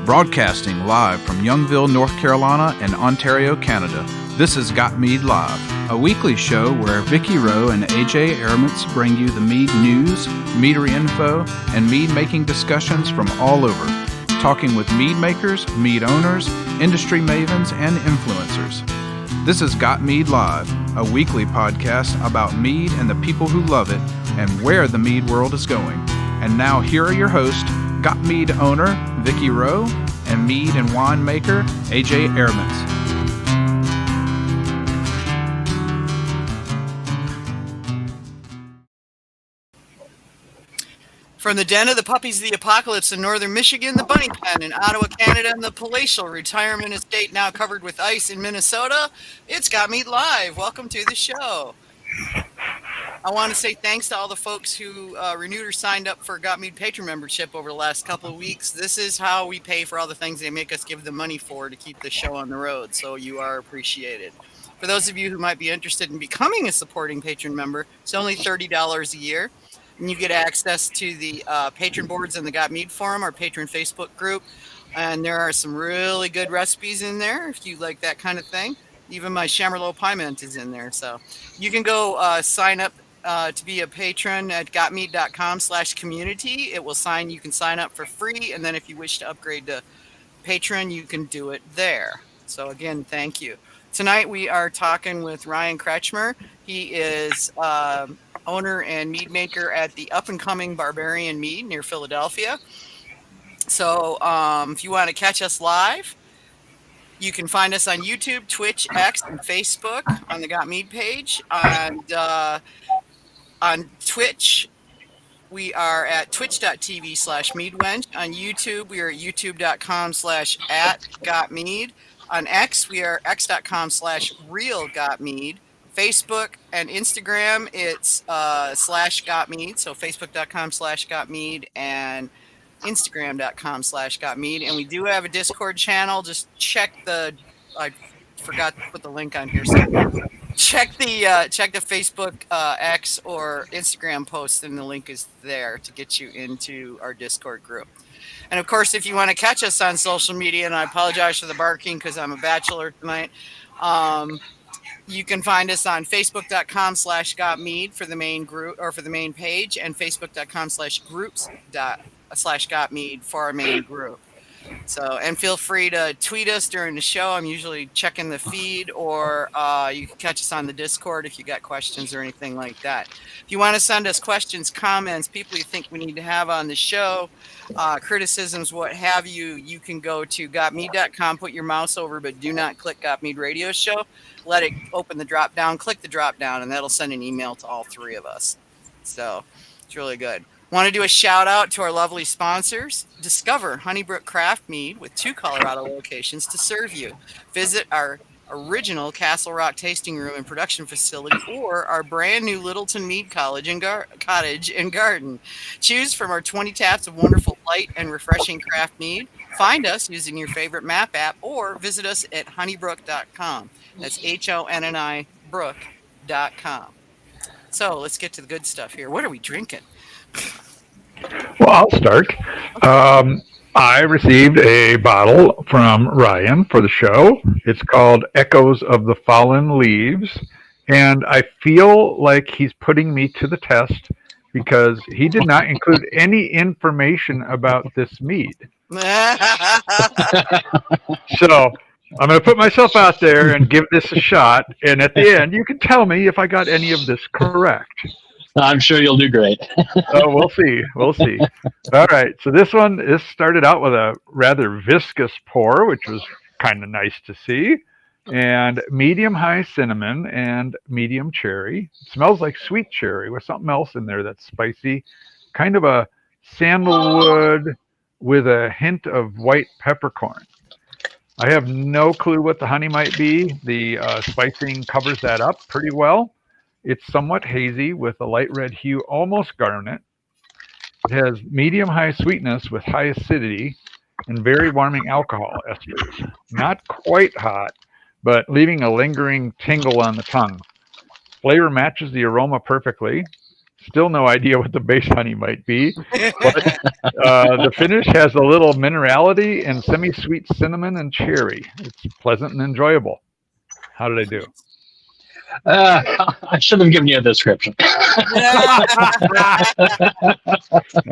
Broadcasting live from Youngville, North Carolina and Ontario, Canada, this is Got Mead Live, a weekly show where Vicky Rowe and AJ Airments bring you the mead news, meadery info, and mead-making discussions from all over, talking with mead makers, mead owners, industry mavens, and influencers. This is Got Mead Live, a weekly podcast about mead and the people who love it and where the mead world is going. And now here are your hosts, Got Mead owner Vicky Rowe and mead and wine maker AJ Airments. From the den of the puppies of the apocalypse in northern Michigan, the bunny pen in Ottawa, Canada, and the palatial retirement estate now covered with ice in Minnesota, it's Got Mead Live. Welcome to the show. I want to say thanks to all the folks who renewed or signed up for Got Mead Patron membership over the last couple of weeks. This is how we pay for all the things they make us give them money for to keep the show on the road, so you are appreciated. For those of you who might be interested in becoming a supporting patron member, it's only $30 a year. And you get access to the patron boards in the Got Mead forum, our patron Facebook group. And there are some really good recipes in there if you like that kind of thing. Even my Chamerlot pie mint is in there. So you can go sign up to be a patron at gotmead.com/community. You can sign up for free. And then if you wish to upgrade to patron, you can do it there. So again, thank you. Tonight we are talking with Ryan Kretchmer. He is owner and mead maker at the up-and-coming Barbarian Mead near Philadelphia. So if you want to catch us live, you can find us on YouTube, Twitch, X, and Facebook on the Got Mead page. And on Twitch, we are at twitch.tv/meadwench. On YouTube, we are at youtube.com/@gotmead. On X, we are x.com/realgotmead. Facebook and Instagram, it's /gotmead. So facebook.com/gotmead and instagram.com/gotmead. And we do have a Discord channel. Just check I forgot to put the link on here. So check the Facebook X or Instagram post, and the link is there to get you into our Discord group. And of course, if you want to catch us on social media, and I apologize for the barking because I'm a bachelor tonight, you can find us on facebook.com/gotmead for the main group or for the main page, and facebook.com/groups/gotmead for our main group. So, and feel free to tweet us during the show. I'm usually checking the feed, or you can catch us on the Discord if you got questions or anything like that. If you want to send us questions, comments, people you think we need to have on the show, criticisms, what have you, you can go to gotmead.com, put your mouse over, but do not click Got Mead Radio Show. Let it open the drop down, click the drop down, and that'll send an email to all three of us. So it's really good. Want to do a shout out to our lovely sponsors. Discover Honeybrook Craft Mead with 2 Colorado locations to serve you. Visit our original Castle Rock tasting room and production facility, or our brand new Littleton Mead Cottage and Garden. Choose from our 20 taps of wonderful light and refreshing craft mead. Find us using your favorite map app, or visit us at honeybrook.com. That's HONNI brook.com. So let's get to the good stuff here. What are we drinking? Well, I'll start. I received a bottle from Ryan for the show. It's called Echoes of the Fallen Leaves, and I feel like he's putting me to the test because he did not include any information about this mead. So I'm going to put myself out there and give this a shot, and at the end, you can tell me if I got any of this correct. I'm sure you'll do great. Oh, we'll see. We'll see. All right. So this started out with a rather viscous pour, which was kind of nice to see, and medium high cinnamon and medium cherry. It smells like sweet cherry with something else in there that's spicy, kind of a sandalwood with a hint of white peppercorn. I have no clue what the honey might be. The spicing covers that up pretty well. It's somewhat hazy with a light red hue, almost garnet. It has medium-high sweetness with high acidity and very warming alcohol esters. Not quite hot, but leaving a lingering tingle on the tongue. Flavor matches the aroma perfectly. Still no idea what the base honey might be, but the finish has a little minerality and semi-sweet cinnamon and cherry. It's pleasant and enjoyable. How did I do? I should have given you a description. All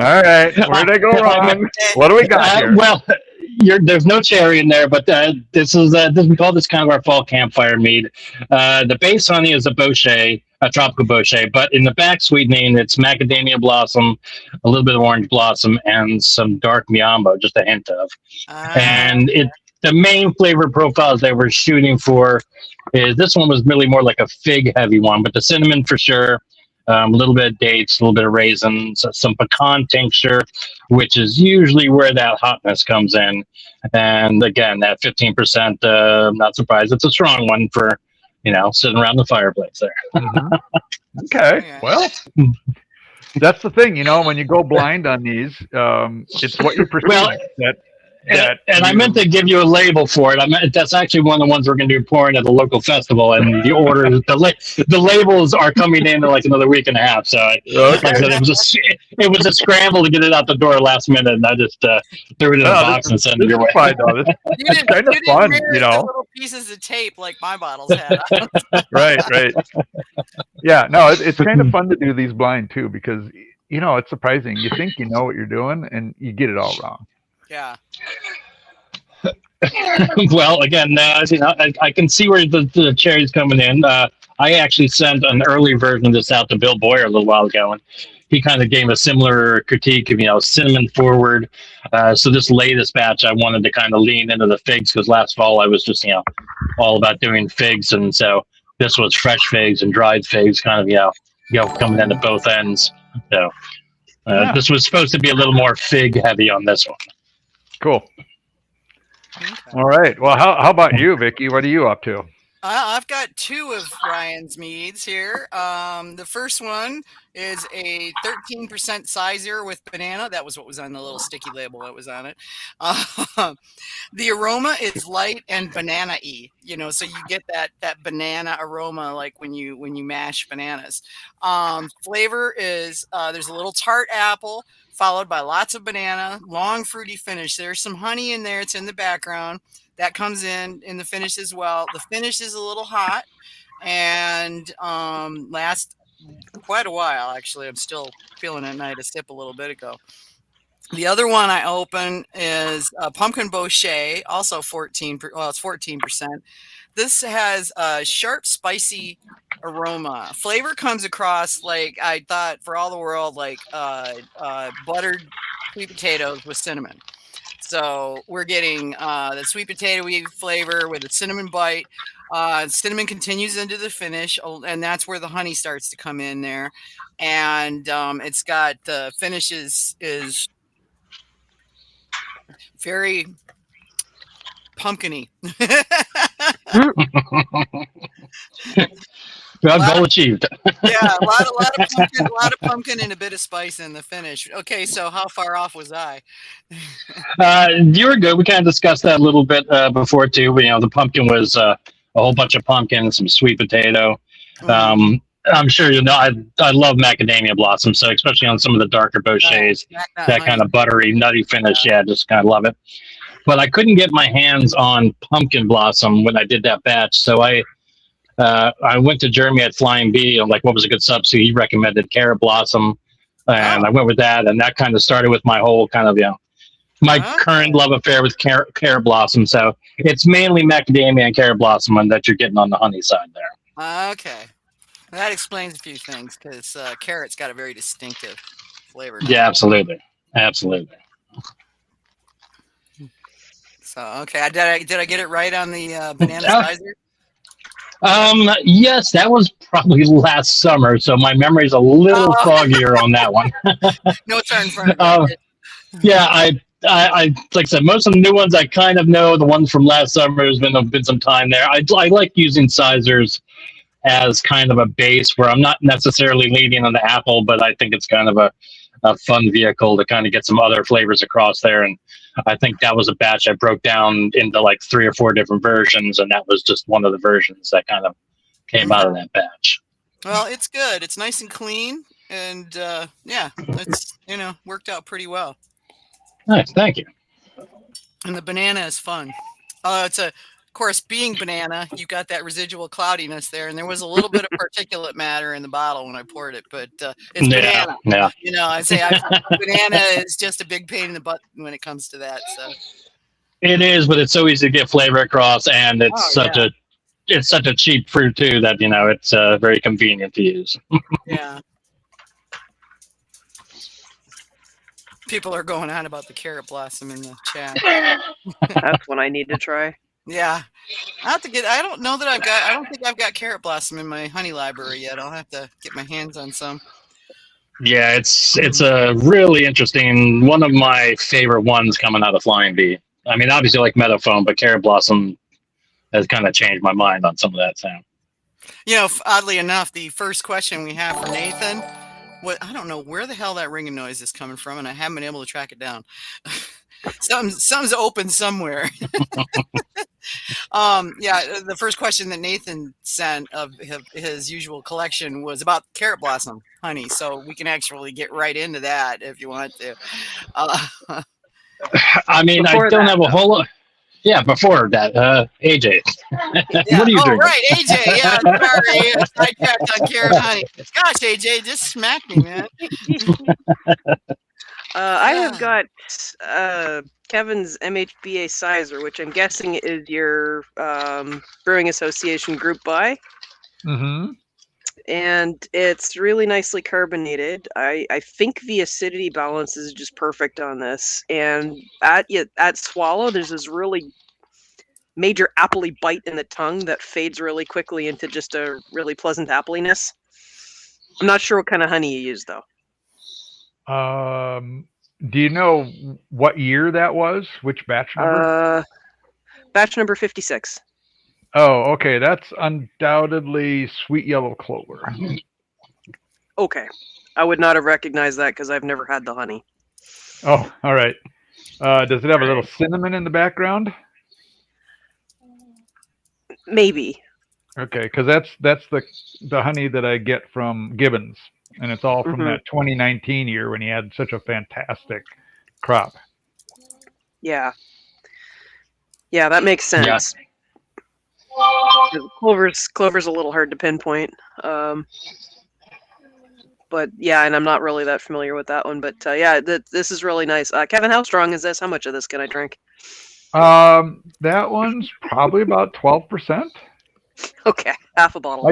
right, where did I go wrong? What do we got here? Well, there's no cherry in there, but we call this kind of our fall campfire mead. The base honey is a bochet, a tropical bochet, but in the back sweetening, it's macadamia blossom, a little bit of orange blossom, and some dark miambo, just a hint of. And the main flavor profiles they were shooting for is this one was really more like a fig heavy one, but the cinnamon for sure. A little bit of dates, a little bit of raisins, some pecan tincture, which is usually where that hotness comes in. And again, that 15%, not surprised. It's a strong one for, sitting around the fireplace there. Mm-hmm. Okay. Well, that's the thing, when you go blind on these, it's what you perceive. I meant to give you a label for it. That's actually one of the ones we're going to be pouring at the local festival, and the labels are coming in like another week and a half. So like I said, it was a scramble to get it out the door last minute, and I just threw it in a box and sent it your way. It's kind of fun, the little pieces of tape like my bottles had. Right. Yeah, no, it's kind of fun to do these blind too, because it's surprising. You think you know what you're doing, and you get it all wrong. Yeah. Well, again, I can see where the cherry's coming in. I actually sent an early version of this out to Bill Boyer a little while ago, and he kind of gave a similar critique of, cinnamon forward. So this latest batch, I wanted to kind of lean into the figs, because last fall I was just, all about doing figs. And so this was fresh figs and dried figs kind of, coming into both ends. So this was supposed to be a little more fig heavy on this one. Cool. Okay. All right. Well, how about you, Vicky? What are you up to? I've got two of Ryan's meads here. The first one is a 13% sizer with banana. That was what was on the little sticky label that was on it. The aroma is light and banana-y, so you get that banana aroma like when you mash bananas. Flavor is there's a little tart apple, followed by lots of banana, long fruity finish. There's some honey in there. It's in the background. That comes in the finish as well. The finish is a little hot and lasts quite a while, actually. I'm still feeling it, and I had a sip a little bit ago. The other one I open is a pumpkin bochet, also 14%. This has a sharp, spicy aroma. Flavor comes across like I thought for all the world, like buttered sweet potatoes with cinnamon. So we're getting the sweet potato-y flavor with a cinnamon bite. Cinnamon continues into the finish, and that's where the honey starts to come in there. And it's got the finish is very pumpkin-y. Goal achieved. Yeah, a lot of pumpkin and a bit of spice in the finish. Okay, so how far off was I? You were good. We kind of discussed that a little bit before too. The pumpkin was a whole bunch of pumpkin, some sweet potato. Mm-hmm. I'm sure I love macadamia blossom, so especially on some of the darker bouchets, that kind of buttery, nutty finish. Yeah, just kind of love it. But I couldn't get my hands on pumpkin blossom when I did that batch, so I went to Jeremy at Flying Bee. I'm like, what was a good substitute? He recommended carrot blossom, and I went with that, and that kind of started with my whole kind of my current love affair with carrot blossom. So it's mainly macadamia and carrot blossom and that you're getting on the honey side there. Okay. That explains a few things, because carrot's got a very distinctive flavor. Yeah, absolutely. So, okay. Did I get it right on the banana sizer? Yes, that was probably last summer, so my memory's a little foggier on that one. Notes are in front of me. Yeah, I like I said, most of the new ones I kind of know. The ones from last summer, there's been some time there. I like using sizers as kind of a base where I'm not necessarily leaning on the apple, but I think it's kind of a fun vehicle to kind of get some other flavors across there. And I think that was a batch I broke down into like 3 or 4 different versions, and that was just one of the versions that kind of came out of that batch. Well, it's good. It's nice and clean. and yeah, it's worked out pretty well. Nice, thank you. And the banana is fun. It's of course, being banana, you got that residual cloudiness there, and there was a little bit of particulate matter in the bottle when I poured it, but it's banana. Yeah. I say banana is just a big pain in the butt when it comes to that. So It is, but it's so easy to get flavor across, and it's such a cheap fruit too that it's very convenient to use. yeah. People are going on about the carrot blossom in the chat. That's one I need to try. Yeah, I have to get. I don't know that I've got. I don't think I've got carrot blossom in my honey library yet. I'll have to get my hands on some. Yeah, it's a really interesting, one of my favorite ones coming out of Flying Bee. I mean, obviously like Meadowfoam, but Carrot Blossom has kind of changed my mind on some of that sound. Oddly enough, the first question we have for Nathan, I don't know where the hell that ringing noise is coming from, and I haven't been able to track it down. Something's open somewhere. The first question that Nathan sent of his usual collection was about carrot blossom honey, so we can actually get right into that if you want to. I mean, Before I don't that, have a whole lot. Yeah, before that, AJ. Yeah. What are you doing? Right, AJ. Yeah, sorry, sidetracked on carrot honey. Gosh, AJ, just smack me, man. I have got Kevin's MHBA Sizer, which I'm guessing is your Brewing Association Group Buy. Mm-hmm. And it's really nicely carbonated. I think the acidity balance is just perfect on this. And at swallow, there's this really major appley bite in the tongue that fades really quickly into just a really pleasant appliness. I'm not sure what kind of honey you use, though. Do you know what year that was? Which batch number? Batch number 56. Oh, okay. That's undoubtedly sweet yellow clover. Okay. I would not have recognized that because I've never had the honey. Oh, all right. Does it have a little cinnamon in the background? Maybe. Okay, because that's the honey that I get from Gibbons, and it's all from that 2019 year when he had such a fantastic crop. Yeah. Yeah, that makes sense. Yeah. Clover's a little hard to pinpoint. But yeah, and I'm not really that familiar with that one. But yeah, this is really nice. Kevin, how strong is this? How much of this can I drink? That one's probably about 12%. Okay, half a bottle.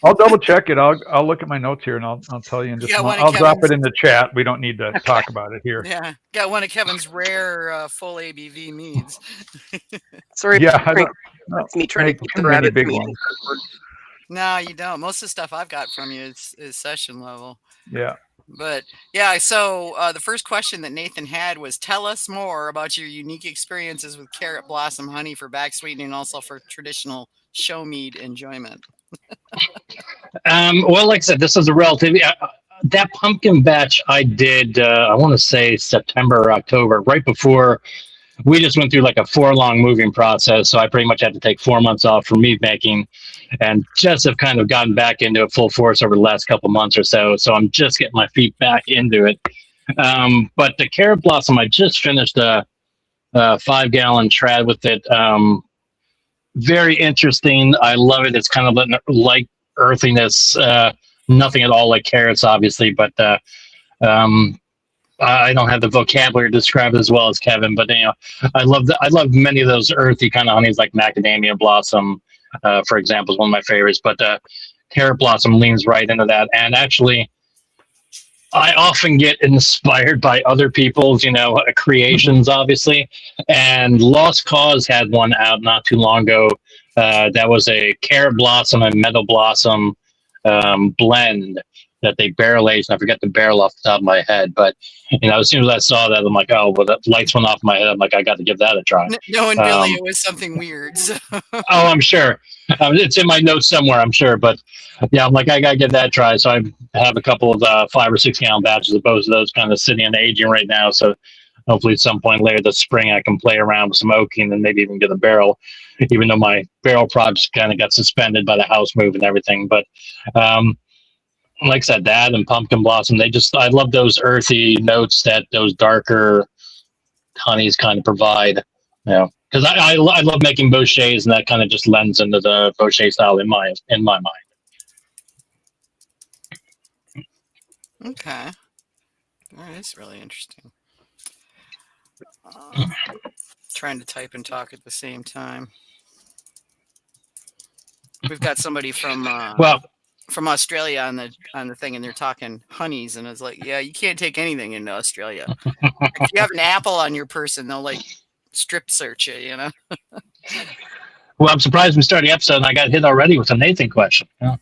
I'll double check it. I'll look at my notes here and I'll tell you in just a moment. I'll drop it in the chat. We don't need to talk about it here. Yeah, got one of Kevin's rare full ABV meads. Sorry, that's me trying to keep the many rabbit big meat. ones. No, you don't. Most of the stuff I've got from you is session level. Yeah. But yeah, so the first question that Nathan had was, tell us more about your unique experiences with carrot blossom honey for back sweetening and also for traditional show mead enjoyment. Well, like I said, this is a relatively that pumpkin batch I did. I want to say September or October, right before we just went through like a 4-long moving process. So I pretty much had to take 4 months off from mead making, and just have kind of gotten back into it full force over the last couple months or so. So I'm just getting my feet back into it. But the carrot blossom, I just finished a 5-gallon trad with it. Very interesting. I love it. It's kind of like earthiness, nothing at all like carrots, obviously, but I don't have the vocabulary to describe it as well as Kevin, but I love many of those earthy kind of honeys like macadamia blossom, for example, is one of my favorites, but carrot blossom leans right into that. And actually, I often get inspired by other people's, creations, obviously. And Lost Cause had one out not too long ago. That was a carrot blossom and meadow blossom blend that they barrel aged. I forget the barrel off the top of my head, but as soon as I saw that, I'm like, oh, well, that lights went off in my head. I'm like, I got to give that a try. Knowing Billy, it was something weird. So. Oh, I'm sure. It's in my notes somewhere, I'm sure. But yeah, I'm like, I got to give that a try. So I have a couple of 5 or 6 gallon batches of both of those kind of sitting and aging right now. So hopefully at some point later this spring, I can play around with some oaking and maybe even get a barrel, even though my barrel project kind of got suspended by the house move and everything. But like I said, that and pumpkin blossom. I love those earthy notes that those darker honeys kind of provide. You know, because I love making bouchets, and that kind of just lends into the boucher style in my mind. Okay. That's really interesting. Uh, trying to type and talk at the same time. We've got somebody from Australia on the thing, and they're talking honeys, and it's like, yeah, you can't take anything into Australia. If you have an apple on your person, they'll like strip search you, you know. Well, I'm surprised we started the episode and I got hit already with a Nathan question. Yeah.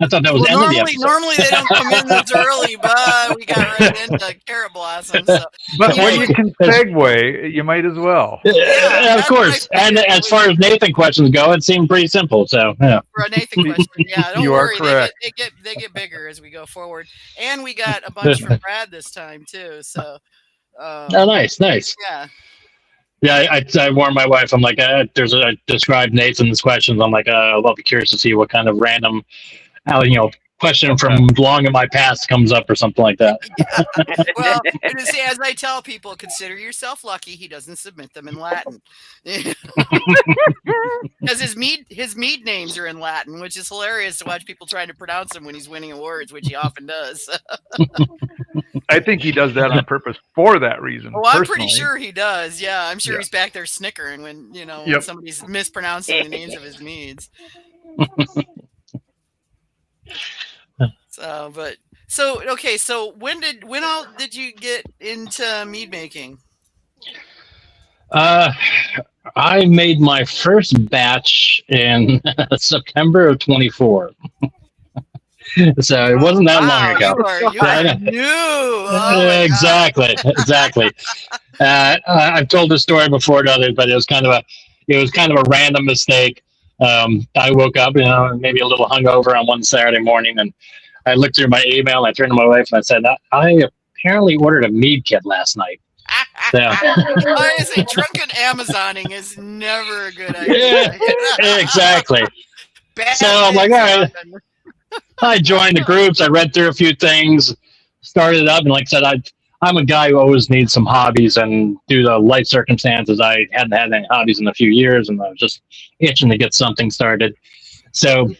I thought that was the end of the episode. Normally they don't come in this early, but we got right into carrot blossoms. So, But when you can segue, you might as well. Yeah, of course. And as far as Nathan questions go, it seemed pretty simple. So, yeah. For a Nathan question, yeah, don't You are worry. correct. They get bigger as we go forward, and we got a bunch from Brad this time too. So, oh, nice. Yeah. Yeah, I warned my wife. I'm like, I described Nathan's questions. I'm like, I'll be curious to see what kind of random, question from long in my past comes up or something like that. Yeah. Well, as I tell people, consider yourself lucky he doesn't submit them in Latin, because his mead names are in Latin, which is hilarious to watch people trying to pronounce them when he's winning awards, which he often does. I think he does that on purpose for that reason. Well, I'm pretty sure he does. Yeah, I'm sure Yeah. he's back there snickering when when somebody's mispronouncing the names of his meads. So when all did you get into mead making? I made my first batch in September of 24. So it wasn't that long ago. You are new. Oh exactly. I've told this story before to others, but it was kind of a random mistake. I woke up, maybe a little hungover on one Saturday morning, and I looked through my email, and I turned to my wife and I said, I apparently ordered a mead kit last night. So, honestly, drunken Amazoning is never a good idea. Yeah, exactly. So I'm like, all right. I joined the groups. I read through a few things, started it up, and like I said, I'm a guy who always needs some hobbies, and due to life circumstances, I hadn't had any hobbies in a few years, and I was just itching to get something started. So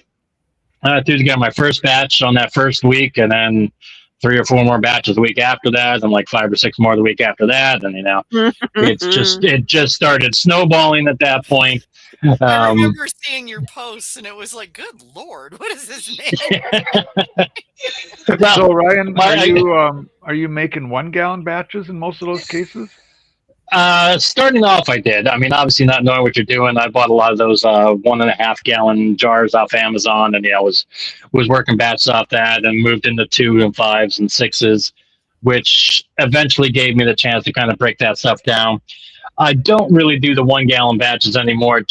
I threw together my first batch on that first week, and then 3 or 4 more batches the week after that, and like 5 or 6 more the week after that, and it just started snowballing at that point. I remember seeing your posts, and it was like, "Good Lord, what is this name?" So Ryan, are you making 1 gallon batches in most of those cases? Starting off, I did. I mean, obviously not knowing what you're doing, I bought a lot of those 1.5 gallon jars off Amazon, and was working batches off that, and moved into 2 and 5s and 6s, which eventually gave me the chance to kind of break that stuff down. I don't really do the 1 gallon batches anymore. I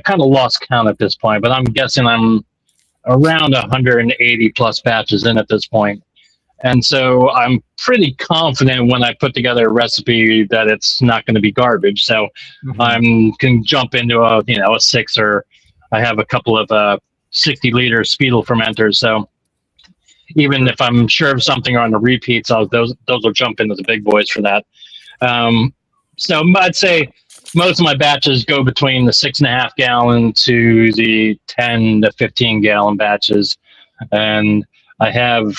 kind of lost count at this point, but I'm guessing I'm around 180 plus batches in at this point. And so I'm pretty confident when I put together a recipe that it's not going to be garbage. So I can jump into a 6, or I have a couple of 60-liter Speedle fermenters. So even if I'm sure of something on the repeats, those will jump into the big boys for that. So I'd say most of my batches go between the 6.5 gallon to the 10 to 15 gallon batches, and I have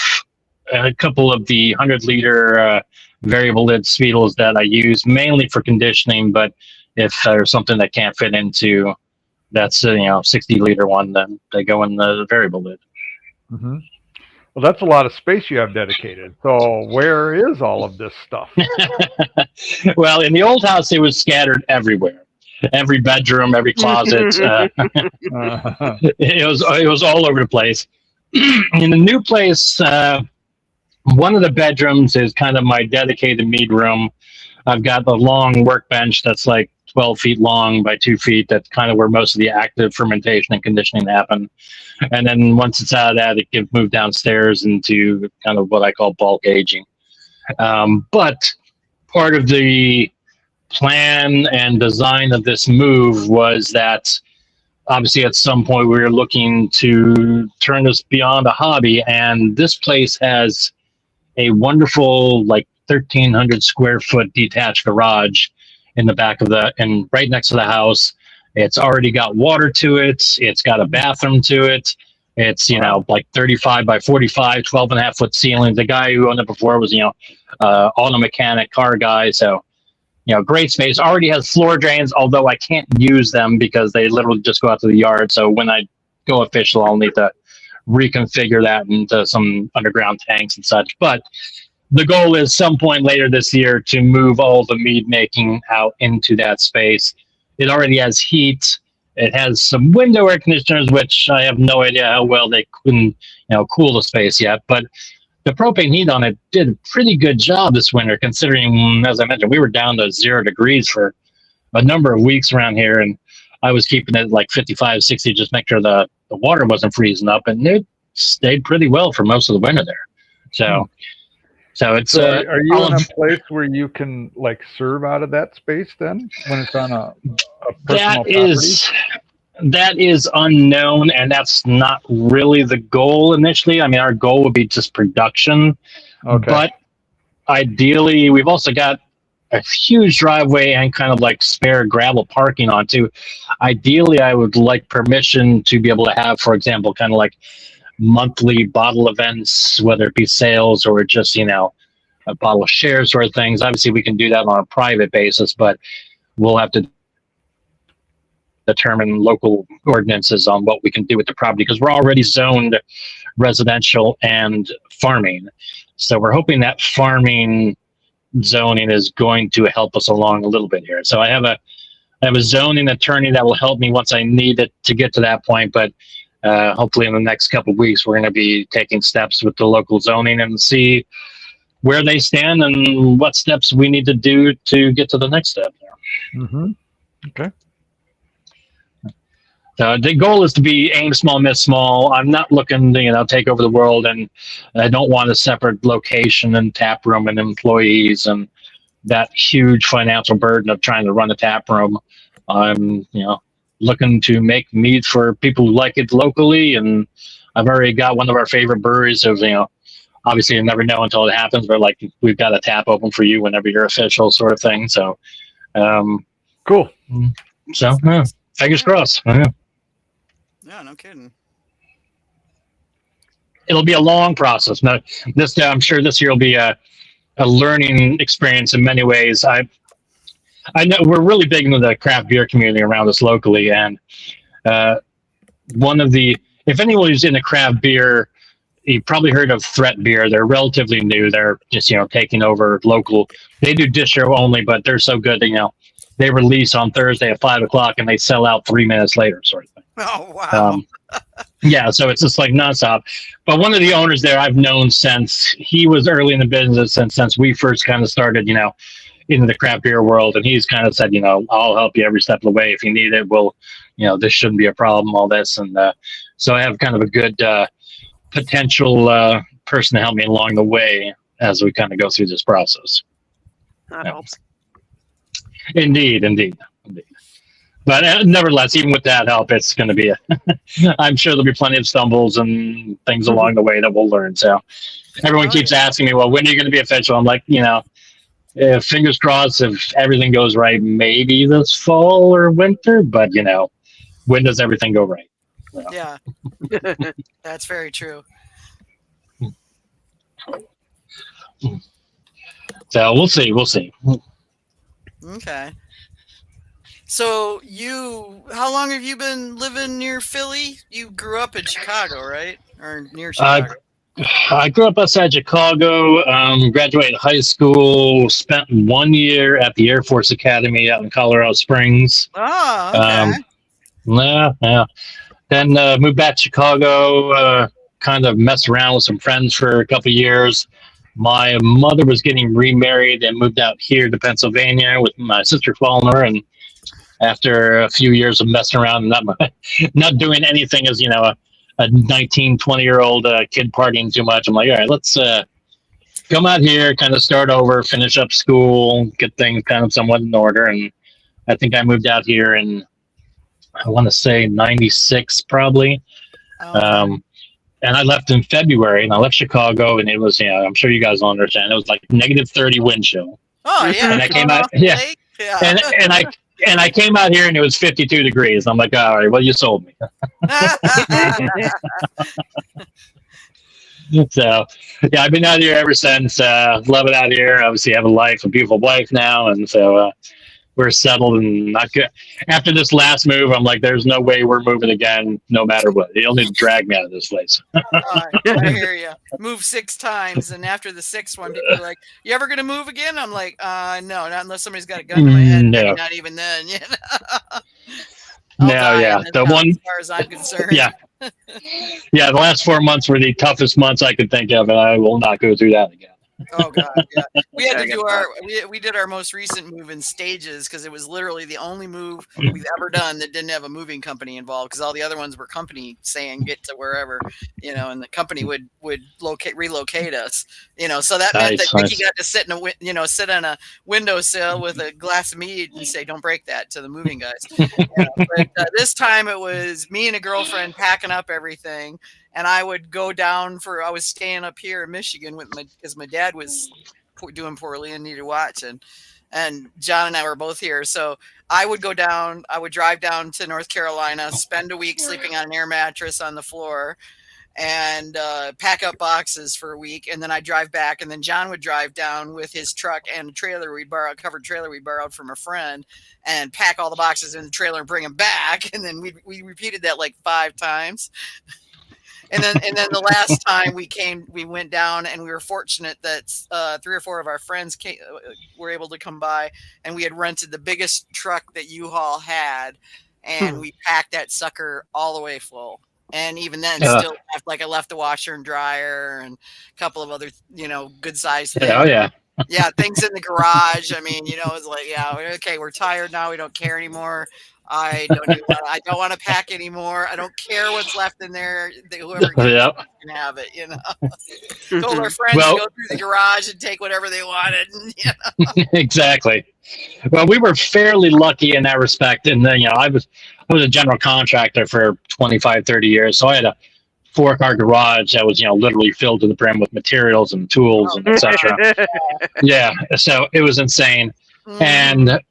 a couple of the 100-liter variable lid Speedles that I use mainly for conditioning. But if there's something that can't fit into that's 60-liter one, then they go in the variable lid. Mm-hmm. Well, that's a lot of space you have dedicated. So where is all of this stuff? Well, in the old house, it was scattered everywhere. Every bedroom, every closet. It was all over the place. In the new place, one of the bedrooms is kind of my dedicated mead room. I've got the long workbench that's like 12 feet long by 2 feet. That's kind of where most of the active fermentation and conditioning happen. And then once it's out of that, it gets moved downstairs into kind of what I call bulk aging. But part of the plan and design of this move was that obviously at some point we were looking to turn this beyond a hobby, and this place has a wonderful, like 1,300 square foot detached garage in the back of and right next to the house. It's already got water to it. It's got a bathroom to it. It's, like 35 by 45, 12 and a half foot ceilings. The guy who owned it before was, auto mechanic, car guy. So, great space. Already has floor drains, although I can't use them because they literally just go out to the yard. So when I go official, I'll need to reconfigure that into some underground tanks and such. But the goal is some point later this year to move all the mead making out into that space. It already has heat. It has some window air conditioners, which I have no idea how well they can, cool the space yet. But the propane heat on it did a pretty good job this winter, considering, as I mentioned, we were down to 0 degrees for a number of weeks around here. And I was keeping it like 55, 60, just make sure the water wasn't freezing up. And it stayed pretty well for most of the winter there. So it's. Are you in a place where you can serve out of that space then when it's on a personal property? That is unknown, and that's not really the goal initially. I mean, our goal would be just production. Okay. But ideally, we've also got a huge driveway and kind of spare gravel parking on too. Ideally, I would like permission to be able to have, for example, kind of monthly bottle events, whether it be sales or just, a bottle share sort of things. Obviously, we can do that on a private basis, but we'll have to determine local ordinances on what we can do with the property because we're already zoned residential and farming. So we're hoping that farming zoning is going to help us along a little bit here. So I have a zoning attorney that will help me once I need it to get to that point, but hopefully in the next couple of weeks, we're going to be taking steps with the local zoning and see where they stand and what steps we need to do to get to the next step. Mm-hmm. Okay. The goal is to be aim small, miss small. I'm not looking to, take over the world, and I don't want a separate location and tap room and employees and that huge financial burden of trying to run a tap room. I'm, looking to make mead for people who like it locally, and I've already got one of our favorite breweries of, obviously you never know until it happens, but we've got a tap open for you whenever you're official sort of thing. So, cool. So, fingers crossed. Yeah, no kidding. It'll be a long process. Now, I'm sure this year will be a learning experience in many ways. I know we're really big into the craft beer community around us locally, and if anyone who's into craft beer, you probably heard of Threat Beer. They're relatively new. They're just taking over local. They do distro only, but they're so good. They release on Thursday at 5:00 and they sell out 3 minutes later, sort of thing. Oh wow! Yeah, so it's just nonstop. But one of the owners there, I've known since he was early in the business, and since we first kind of started, into the craft beer world, and he's kind of said, I'll help you every step of the way if you need it. We'll, this shouldn't be a problem. All this, and so I have kind of a good potential person to help me along the way as we kind of go through this process. That helps. Indeed. But nevertheless, even with that help, it's going to be I'm sure there'll be plenty of stumbles and things along the way that we'll learn. So everyone keeps asking me, well, when are you going to be official? I'm like, fingers crossed if everything goes right, maybe this fall or winter, but when does everything go right? Yeah, that's very true. So we'll see. Okay. So how long have you been living near Philly? You grew up in Chicago, right? Or near Chicago? I grew up outside Chicago, graduated high school, spent 1 year at the Air Force Academy out in Colorado Springs. Oh, okay. Yeah. Then moved back to Chicago, kind of messed around with some friends for a couple of years. My mother was getting remarried and moved out here to Pennsylvania with my sister following her. And after a few years of messing around and not doing anything as, a 19, 20-year-old kid partying too much, I'm like, all right, let's come out here, kind of start over, finish up school, get things kind of somewhat in order. And I think I moved out here in I want to say 96 probably. Oh, And I left in February, and I left Chicago, and it was, I'm sure you guys don't understand. It was like negative 30 wind chill. oh yeah. And I came going out, off the yeah, lake? Yeah. and I came out here, and it was 52 degrees. I'm like, all right, well, you sold me. So, yeah, I've been out here ever since. Love it out here. Obviously, have a beautiful wife now, and so we're settled and not good. After this last move, I'm like, there's no way we're moving again, no matter what. You'll need to drag me out of this place. I hear you. Move 6 times, and after the 6th one, people are like, "You ever gonna move again?" I'm like, no, not unless somebody's got a gun to my head. No. Maybe not even then. You know? No, yeah, the one, as far as I'm concerned. Yeah, yeah. The last 4 months were the toughest months I could think of, and I will not go through that again. Oh God, yeah. We had to do we did our most recent move in stages because it was literally the only move we've ever done that didn't have a moving company involved, because all the other ones were company saying get to wherever, and the company would relocate us, so that meant that Vicky got to sit sit on a windowsill with a glass of mead and say, "Don't break that," to the moving guys. But this time it was me and a girlfriend packing up everything. And I would go down I was staying up here in Michigan because my dad was doing poorly and needed watching. And John and I were both here. So I would drive down to North Carolina, spend a week sleeping on an air mattress on the floor, and pack up boxes for a week. And then I'd drive back. And then John would drive down with his truck and a trailer covered trailer we borrowed from a friend, and pack all the boxes in the trailer and bring them back. And then we repeated that like 5 times. And then the last time we went down, and we were fortunate that 3 or 4 of our friends were able to come by, and we had rented the biggest truck that U-Haul had, and we packed that sucker all the way full. And even then, still I left the washer and dryer and a couple of other good sized things. Oh yeah. Yeah, things in the garage. I mean, it's like, yeah, okay, we're tired now. We don't care anymore. I don't want to pack anymore. I don't care what's left in there. Whoever can have it, Told our friends to go through the garage and take whatever they wanted. Exactly. Well, we were fairly lucky in that respect. And then, I was a general contractor for 25, 30 years. So I had a 4-car garage that was, literally filled to the brim with materials and tools and etc. Yeah. So it was insane. And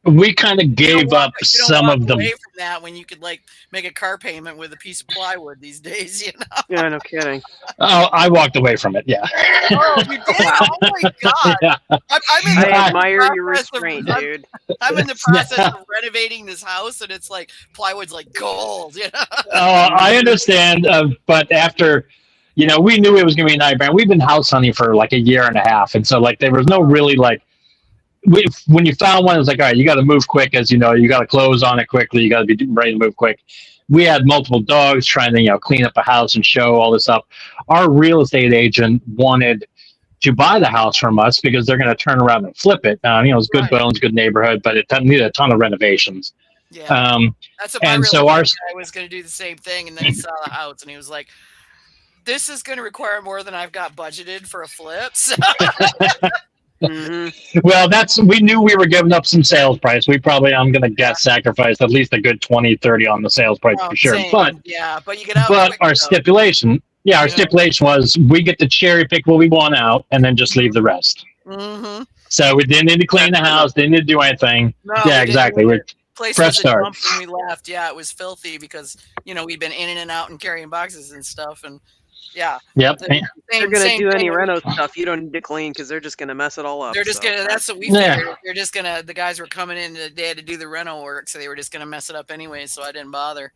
we kind of gave up some of them. Away from that when you could make a car payment with a piece of plywood these days, Yeah, no kidding. Oh, I walked away from it. Yeah. Oh, you did? Oh my God! Yeah. I admire your restraint, dude. I'm in the process of renovating this house, and it's like plywood's like gold. I understand, but after, we knew it was going to be a nightmare. We've been house hunting for like a year and a half, and so there was no really when you found one, it's like, all right, you got to move quick, as you got to close on it quickly. You got to be ready to move quick. We had multiple dogs trying to, clean up a house and show all this up. Our real estate agent wanted to buy the house from us because they're going to turn around and flip it. It's good bones, good neighborhood, but it needed a ton of renovations. Yeah. That's what and so our guy was going to do the same thing, and then he saw the house and he was like, "This is going to require more than I've got budgeted for a flip." So. Mm-hmm. Well, we knew we were giving up some sales price. We probably, I'm going to guess, sacrificed at least a good 20, 30 on the sales price for sure. Same. But you get out. But our stipulation, stipulation was we get to cherry pick what we want out and then just leave the rest. Mm-hmm. So we didn't need to clean the house, didn't need to do anything. No, yeah, exactly. We're place fresh was start. When we left. Yeah, it was filthy because we'd been in and out and carrying boxes and stuff, and yeah. Yep. They're gonna do any reno stuff. You don't need to clean because they're just gonna mess it all up. They're just gonna. That's what we figured. They're just gonna. The guys were coming in. They had to do the reno work, so they were just gonna mess it up anyway. So I didn't bother.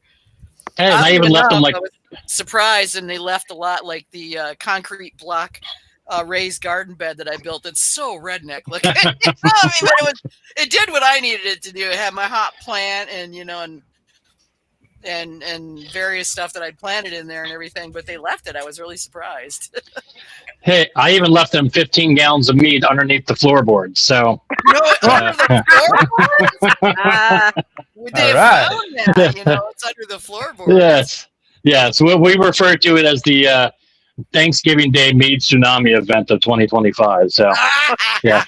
Hey, I even left them I was surprised, and they left a lot like the concrete block raised garden bed that I built. It's so redneck looking. It did what I needed it to do. It had my hot plant and various stuff that I'd planted in there and everything, but they left it. I was really surprised. Hey, I even left them 15 gallons of mead underneath the floorboards. So under the floorboards? They found that, it's under the floorboards. Yes. We refer to it as the Thanksgiving Day mead tsunami event of 2025. So yeah.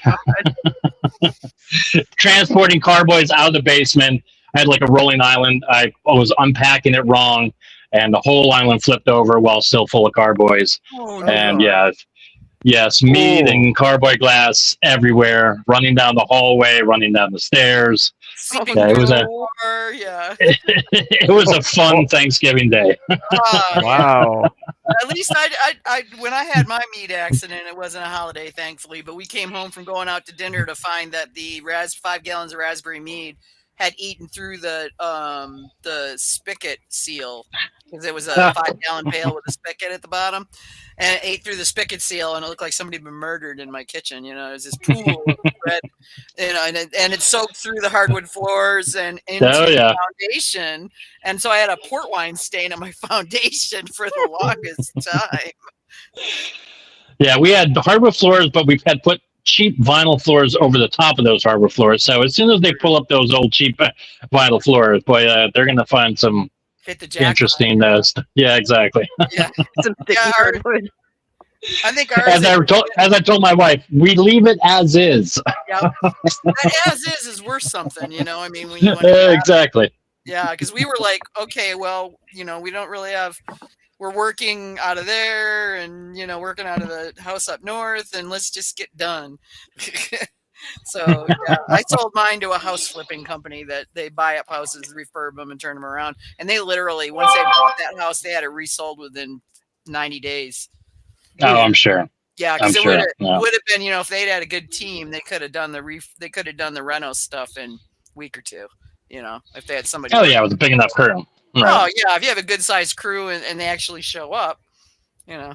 Transporting carboys out of the basement, I had like a rolling island. I was unpacking it wrong, and the whole island flipped over while still full of carboys. Oh, And no. yeah, yes, mead and carboy glass everywhere, running down the hallway, running down the stairs. Seeping Yeah, it through was the a floor, yeah. it was a fun Thanksgiving day. Yeah. Wow. At least I when I had my meat accident, it wasn't a holiday, thankfully. But we came home from going out to dinner to find that the 5 gallons of raspberry mead had eaten through the spigot seal, because it was a 5-gallon pail with a spigot at the bottom, and it ate through the spigot seal, and it looked like somebody had been murdered in my kitchen. You know, it was this pool of red, you know, and it soaked through the hardwood floors and into the foundation. And so I had a port wine stain on my foundation for the longest time. Yeah, we had hardwood floors, but we've had put cheap vinyl floors over the top of those hardwood floors. So as soon as they pull up those old cheap vinyl floors, boy, they're going to find some Hit the jackpot. interesting yeah, exactly. Yeah. Some sticky hardwood. I think ours. As I told my wife, we leave it as is. Yep. As is worth something, you know. I mean, when you want to exactly. Yeah, because we were like, okay, well, you know, we don't really have. We're working out of there, and you know, working out of the house up north, and let's just get done. So yeah, I sold mine to a house flipping company that they buy up houses, refurb them, and turn them around. And they literally, once they bought that house, they had it resold within 90 days. Oh, I'm sure. Yeah, because it would have been, you know, if they'd had a good team, they could have done the reno stuff in a week or two. You know, if they had somebody. Oh yeah, with a big enough crew. Right. Oh yeah, if you have a good sized crew and they actually show up, you know.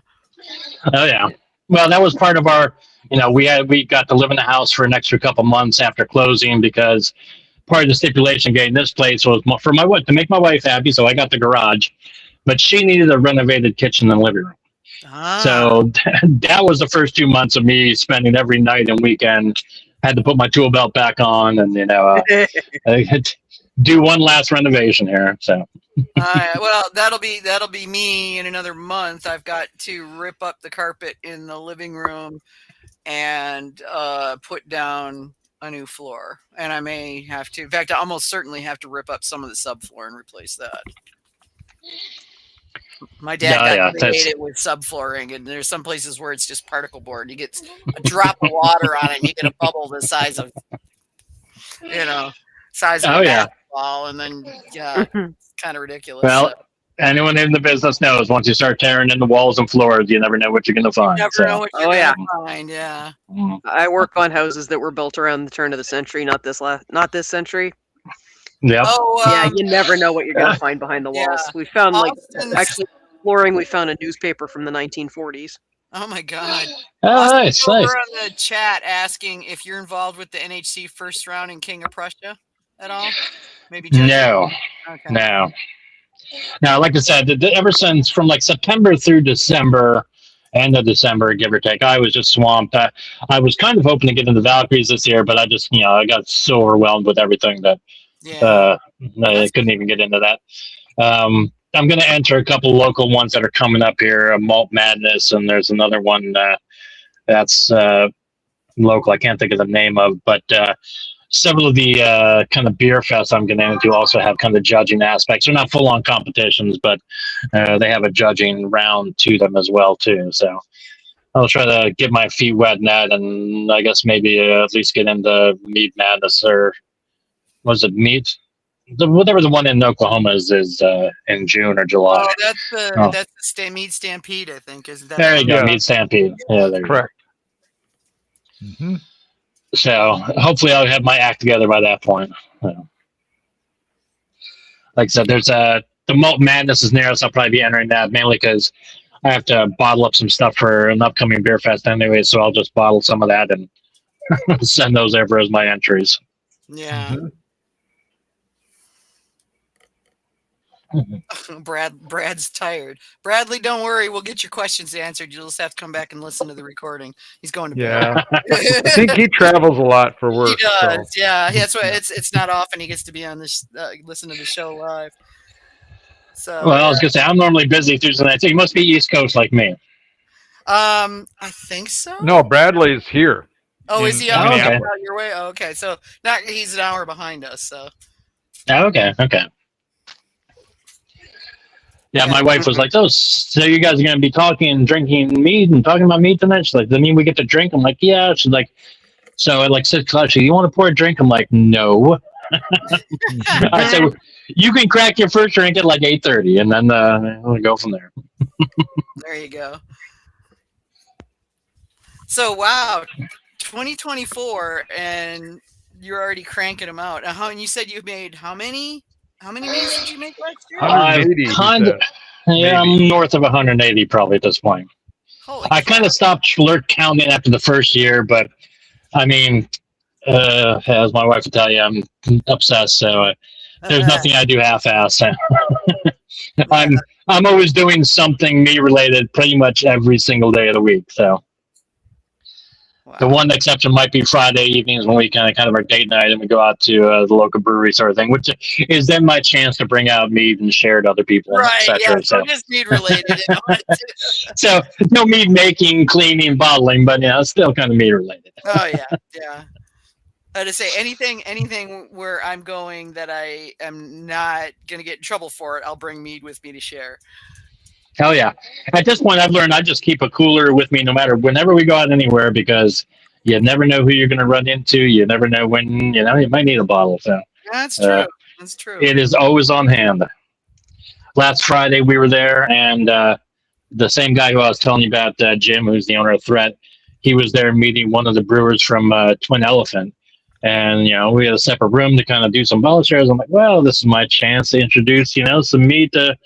Oh yeah. Well, that was part of our. You know, we got to live in the house for an extra couple months after closing, because part of the stipulation getting this place was for my wife, to make my wife happy. So I got the garage, but she needed a renovated kitchen and living room. So that was the first 2 months of me spending every night and weekend. Had to put my tool belt back on, and you know, do one last renovation here. So, well, that'll be me in another month. I've got to rip up the carpet in the living room and put down a new floor, and I may have to. In fact, I almost certainly have to rip up some of the subfloor and replace that. My dad got created with subflooring, and there's some places where it's just particle board. You get a drop of water on it, and you get a bubble the size of, you know, a basketball, and then it's kind of ridiculous. Well, anyone in the business knows once you start tearing into walls and floors, you never know what you're going to find. You never know what you're going to find. Yeah. I work on houses that were built around the turn of the century, not this century. Yep. Yeah, you never know what you're going to find behind the walls. Yeah. We found actually flooring. We found a newspaper from the 1940s. Oh my God! Nice. Over on the chat asking if you're involved with the NHC first round in King of Prussia at all. Maybe. No. Okay. No. Now, like I said, ever since from like September through December, end of December, give or take, I was just swamped. I was kind of hoping to get into Valkyries this year, but I just, you know, I got so overwhelmed with everything that I couldn't even get into that. I'm going to enter a couple local ones that are coming up here, Malt Madness, and there's another one that's local. I can't think of the name of, but several of the kind of beer fests I'm going to enter also have kind of judging aspects. They're not full-on competitions, but they have a judging round to them as well, too. So I'll try to get my feet wet in that, and I guess maybe at least get into Mead Madness, or was it Mead? Whatever the one in Oklahoma is in June or July. Oh, that's the Mead Stampede, I think. Is that there you go, Mead Stampede. Yeah, there correct. Mm-hmm. So hopefully I'll have my act together by that point. Like I said, there's the Malt Madness is near us. I'll probably be entering that mainly because I have to bottle up some stuff for an upcoming beer fest anyway. So I'll just bottle some of that and send those over as my entries. Yeah. Mm-hmm. Brad's tired. Bradley, don't worry. We'll get your questions answered. You'll just have to come back and listen to the recording. He's going to bed. I think he travels a lot for work. He does. So. Yeah. That's why it's not often he gets to be on this, listen to the show live. So. Well, I was gonna say I'm normally busy Tuesday nights. So you must be East Coast like me. I think so. No, Bradley's here. Oh, is he out your way? Oh, okay. So he's an hour behind us. So. Okay. Yeah, my wife was like, "Oh, so you guys are going to be talking and drinking mead and talking about mead tonight?" She's like, "Does that mean we get to drink?" I'm like, "Yeah." She's like, "So at like 6 o'clock, she's, you want to pour a drink?" I'm like, "No." I said, "You can crack your first drink at like 8:30, and then we'll go from there." There you go. So wow, 2024, and you're already cranking them out. And you said you made how many? How many meads did you make last year? 180, he kind of, said. yeah, Maybe. I'm north of 180 probably at this point. Holy I kind crap. of stopped counting after the first year, but I mean, as my wife would tell you, I'm obsessed. So there's nothing I do half-ass. I'm always doing something me related pretty much every single day of the week. So Wow. the one exception might be Friday evenings when we kind of our date night and we go out to the local brewery sort of thing, which is then my chance to bring out mead and share to other people, Right, etc. yeah, so just mead related. So no mead making, cleaning, bottling, but still kind of mead related. Oh yeah. To say anything where I'm going that I am not gonna get in trouble for it, I'll bring mead with me to share. Hell yeah! At this point, I've learned I just keep a cooler with me no matter whenever we go out anywhere because you never know who you're going to run into. You never know when you might need a bottle. So That's true. That's true. It is always on hand. Last Friday we were there, and the same guy who I was telling you about, Jim, who's the owner of Threat, he was there meeting one of the brewers from Twin Elephant. And, we had a separate room to kind of do some bottle shares. I'm like, well, this is my chance to introduce, some mead to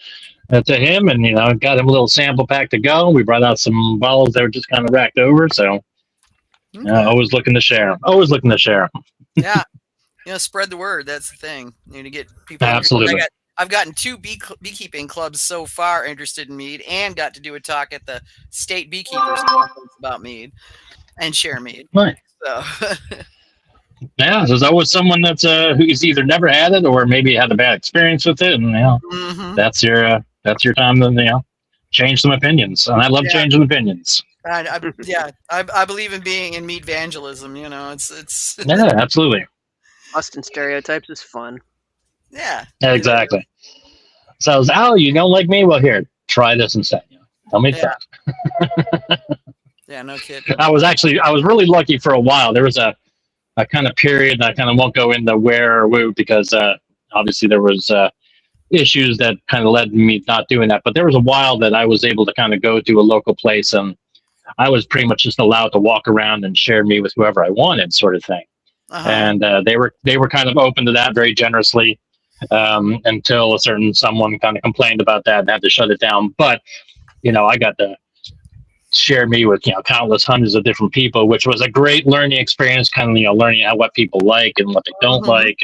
him. And, got him a little sample pack to go. We brought out some bottles that were just kind of racked over. So always looking to share. Yeah. Spread the word. That's the thing. To get people. Absolutely. I've gotten 2 beekeeping clubs so far interested in mead and got to do a talk at the state beekeepers conference about mead and share mead. Right. So yeah, there's always someone that's who's either never had it or maybe had a bad experience with it, and that's your time to change some opinions. And I love changing opinions. I believe in being in mead evangelism. It's yeah, absolutely. Busting stereotypes is fun. Yeah, exactly. So, you don't like me? Well, here, try this instead. Tell me that. Yeah, no kidding. I was really lucky for a while. There was a kind of period, and I kind of won't go into where or who because obviously there was issues that kind of led me not doing that. But there was a while that I was able to kind of go to a local place, and I was pretty much just allowed to walk around and share me with whoever I wanted, sort of thing. And they were kind of open to that very generously until a certain someone kind of complained about that and had to shut it down. But I got to share me with countless hundreds of different people, which was a great learning experience, kind of learning what people like and what they don't like,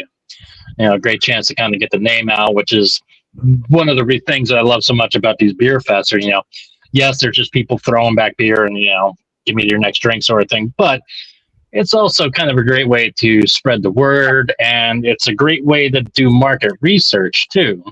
and a great chance to kind of get the name out, which is one of the things that I love so much about these beer fests. Or yes, they're just people throwing back beer and give me your next drink sort of thing, but it's also kind of a great way to spread the word, and it's a great way to do market research too,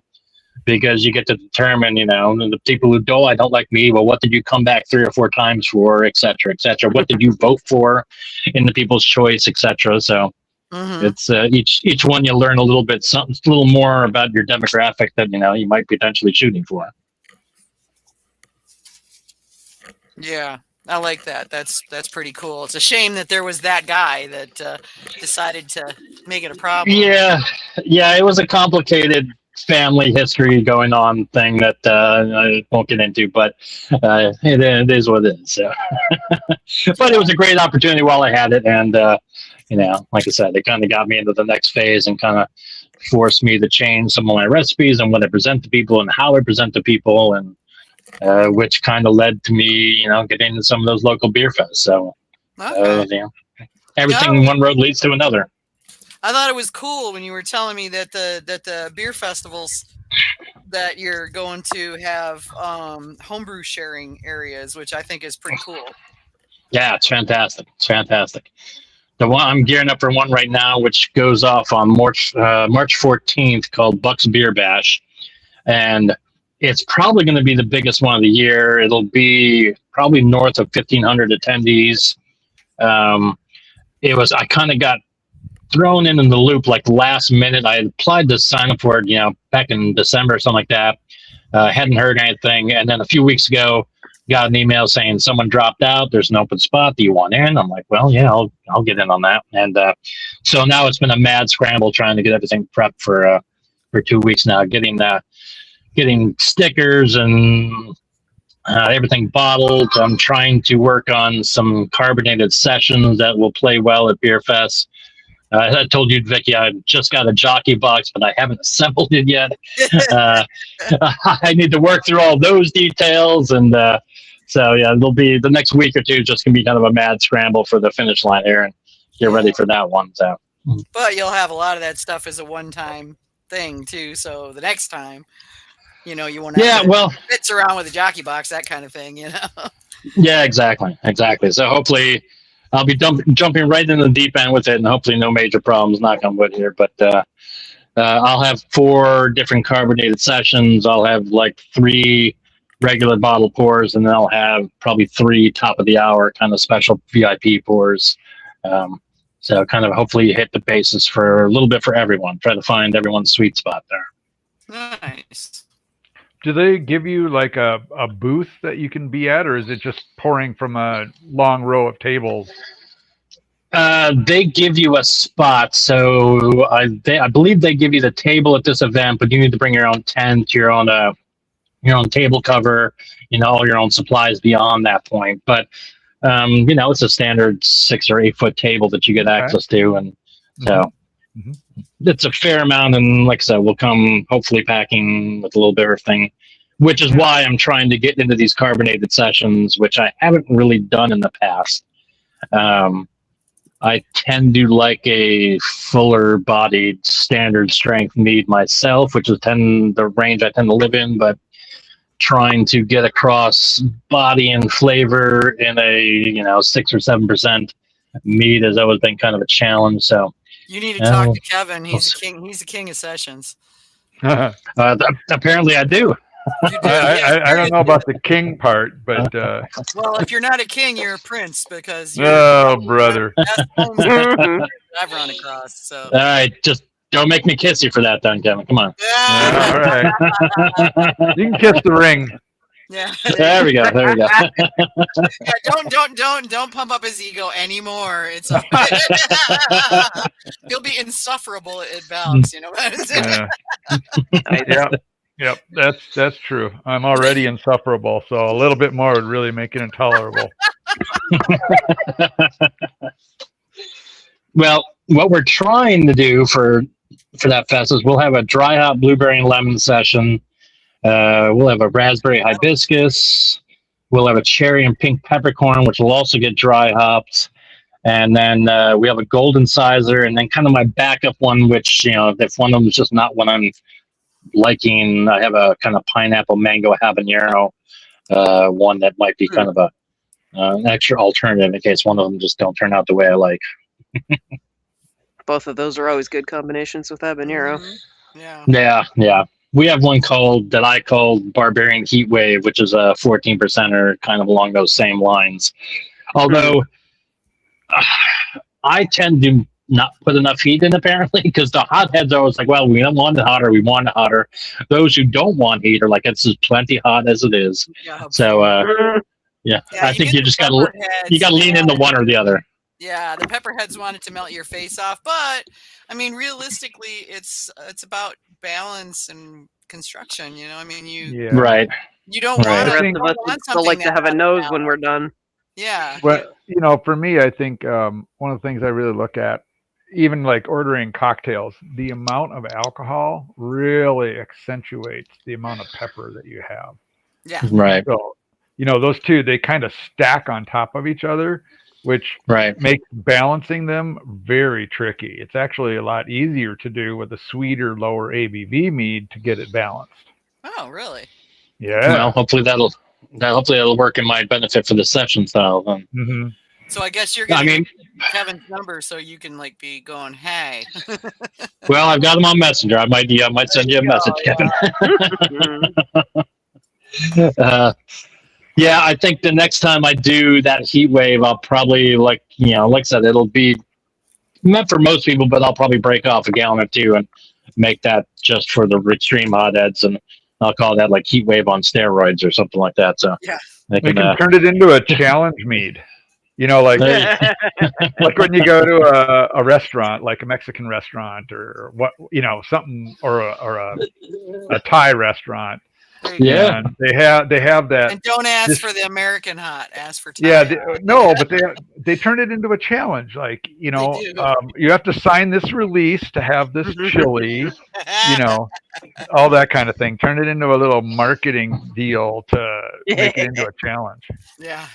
because you get to determine, the people who I don't like me. Well, what did you come back 3 or 4 times for, et cetera, et cetera? What did you vote for in the People's Choice, et cetera? So it's each one you learn a little bit, something a little more about your demographic that you might be potentially shooting for. Yeah, I like that. That's pretty cool. It's a shame that there was that guy that decided to make it a problem. Yeah, it was a complicated family history going on thing that I won't get into, but it is what it is. So. But it was a great opportunity while I had it, and like I said, it kind of got me into the next phase and kind of forced me to change some of my recipes and what I present to people and how I present to people, and which kind of led to me, getting into some of those local beer fests. So everything one road leads to another. I thought it was cool when you were telling me that the beer festivals that you're going to have homebrew sharing areas, which I think is pretty cool. Yeah, it's fantastic. The one I'm gearing up for one right now, which goes off on March 14th, called Buck's Beer Bash, and it's probably going to be the biggest one of the year. It'll be probably north of 1,500 attendees. I kind of got thrown in the loop like last minute. I applied to sign up for it, back in December or something like that. Hadn't heard anything, and then a few weeks ago, got an email saying someone dropped out. There's an open spot. Do you want in? I'm like, well, yeah, I'll get in on that. And so now it's been a mad scramble trying to get everything prepped for 2 weeks now, getting stickers and everything bottled. I'm trying to work on some carbonated sessions that will play well at Beer Fest. I told you, Vicky, I just got a jockey box, but I haven't assembled it yet. I need to work through all those details. And so, yeah, it'll be the next week or two, just going to be kind of a mad scramble for the finish line here and get ready for that one. So, But you'll have a lot of that stuff as a one-time thing, too. So the next time, you won't have to fits around with a jockey box, that kind of thing, Yeah, exactly. So hopefully I'll be jumping right in the deep end with it, and hopefully no major problems, knock on wood here. But I'll have 4 different carbonated sessions. I'll have like 3 regular bottle pours, and then I'll have probably 3 top of the hour kind of special VIP pours. So kind of hopefully hit the basis for a little bit for everyone. Try to find everyone's sweet spot there. Nice. Do they give you like a booth that you can be at, or is it just pouring from a long row of tables? They give you a spot. So I believe they give you the table at this event, but you need to bring your own tent, your own table cover, all your own supplies beyond that point. But it's a standard 6 or 8 foot table that you get access to, and so. Mm-hmm. It's a fair amount, and like I said, we'll come hopefully packing with a little bit of everything, which is why I'm trying to get into these carbonated sessions, which I haven't really done in the past. I tend to like a fuller bodied standard strength mead myself, which is the range I tend to live in, but trying to get across body and flavor in a 6 or 7% mead has always been kind of a challenge. So you need to talk to Kevin. He's the king. He's the king of sessions. Apparently, I do. I don't know about the king part, but well, if you're not a king, you're a prince, because brother, I've run across. So all right, just don't make me kiss you for that, then, Kevin. Come on. All right, you can kiss the ring. Yeah. There we go. Yeah, don't pump up his ego anymore. It's he'll be insufferable at balance, Yep, that's true. I'm already insufferable, so a little bit more would really make it intolerable. Well, what we're trying to do for that fest is we'll have a dry hop blueberry and lemon session. We'll have a raspberry hibiscus. We'll have a cherry and pink peppercorn, which will also get dry hopped. And then we have a golden sizer, and then kind of my backup one, which, if one of them is just not what I'm liking, I have a kind of pineapple mango habanero one that might be kind of an extra alternative in case one of them just don't turn out the way I like. Both of those are always good combinations with habanero. Mm-hmm. Yeah. We have one that I call Barbarian Heat Wave, which is a 14%er, kind of along those same lines. Although I tend to not put enough heat in, apparently, because the hotheads are always like, well, we don't want it hotter, we want it hotter. Those who don't want heat are like, it's just plenty hot as it is. Yeah. So, I think you just got to lean into one or the other. Yeah, the pepperheads wanted to melt your face off, but I mean, realistically, it's about balance and construction. You right. You don't want the rest of us still like to have a nose when we're done. Yeah. Well, for me, I think one of the things I really look at, even like ordering cocktails, the amount of alcohol really accentuates the amount of pepper that you have. Yeah. Right. So, those two, they kind of stack on top of each other, which makes balancing them very tricky. It's actually a lot easier to do with a sweeter, lower ABV mead to get it balanced. Oh, really? Yeah. Well, hopefully that'll work in my benefit for the session style. Then. Mm-hmm. So I guess you're going to get Kevin's number so you can be going, hey. Well, I've got him on Messenger. I might send you a message, Kevin. Yeah, I think the next time I do that heat wave, I'll probably like I said, it'll be Not for most people, but I'll probably break off a gallon or two and make that just for the extreme hotheads, and I'll call that like heat wave on steroids or something like that. So Yeah. they We can, can turn it into a challenge mead. You know, like there like when you go to a restaurant, like a Mexican restaurant or what, you know, something, or a Thai restaurant, There you go. Yeah. and they have that. And don't ask this- for the American hot. Ask for Thai. Yeah, hot. no, but they turn it into a challenge. Like, you know, They do. you have to sign this release to have this chili. You know, all that kind of thing. Turn it into a little marketing deal to make it into a challenge. Yeah.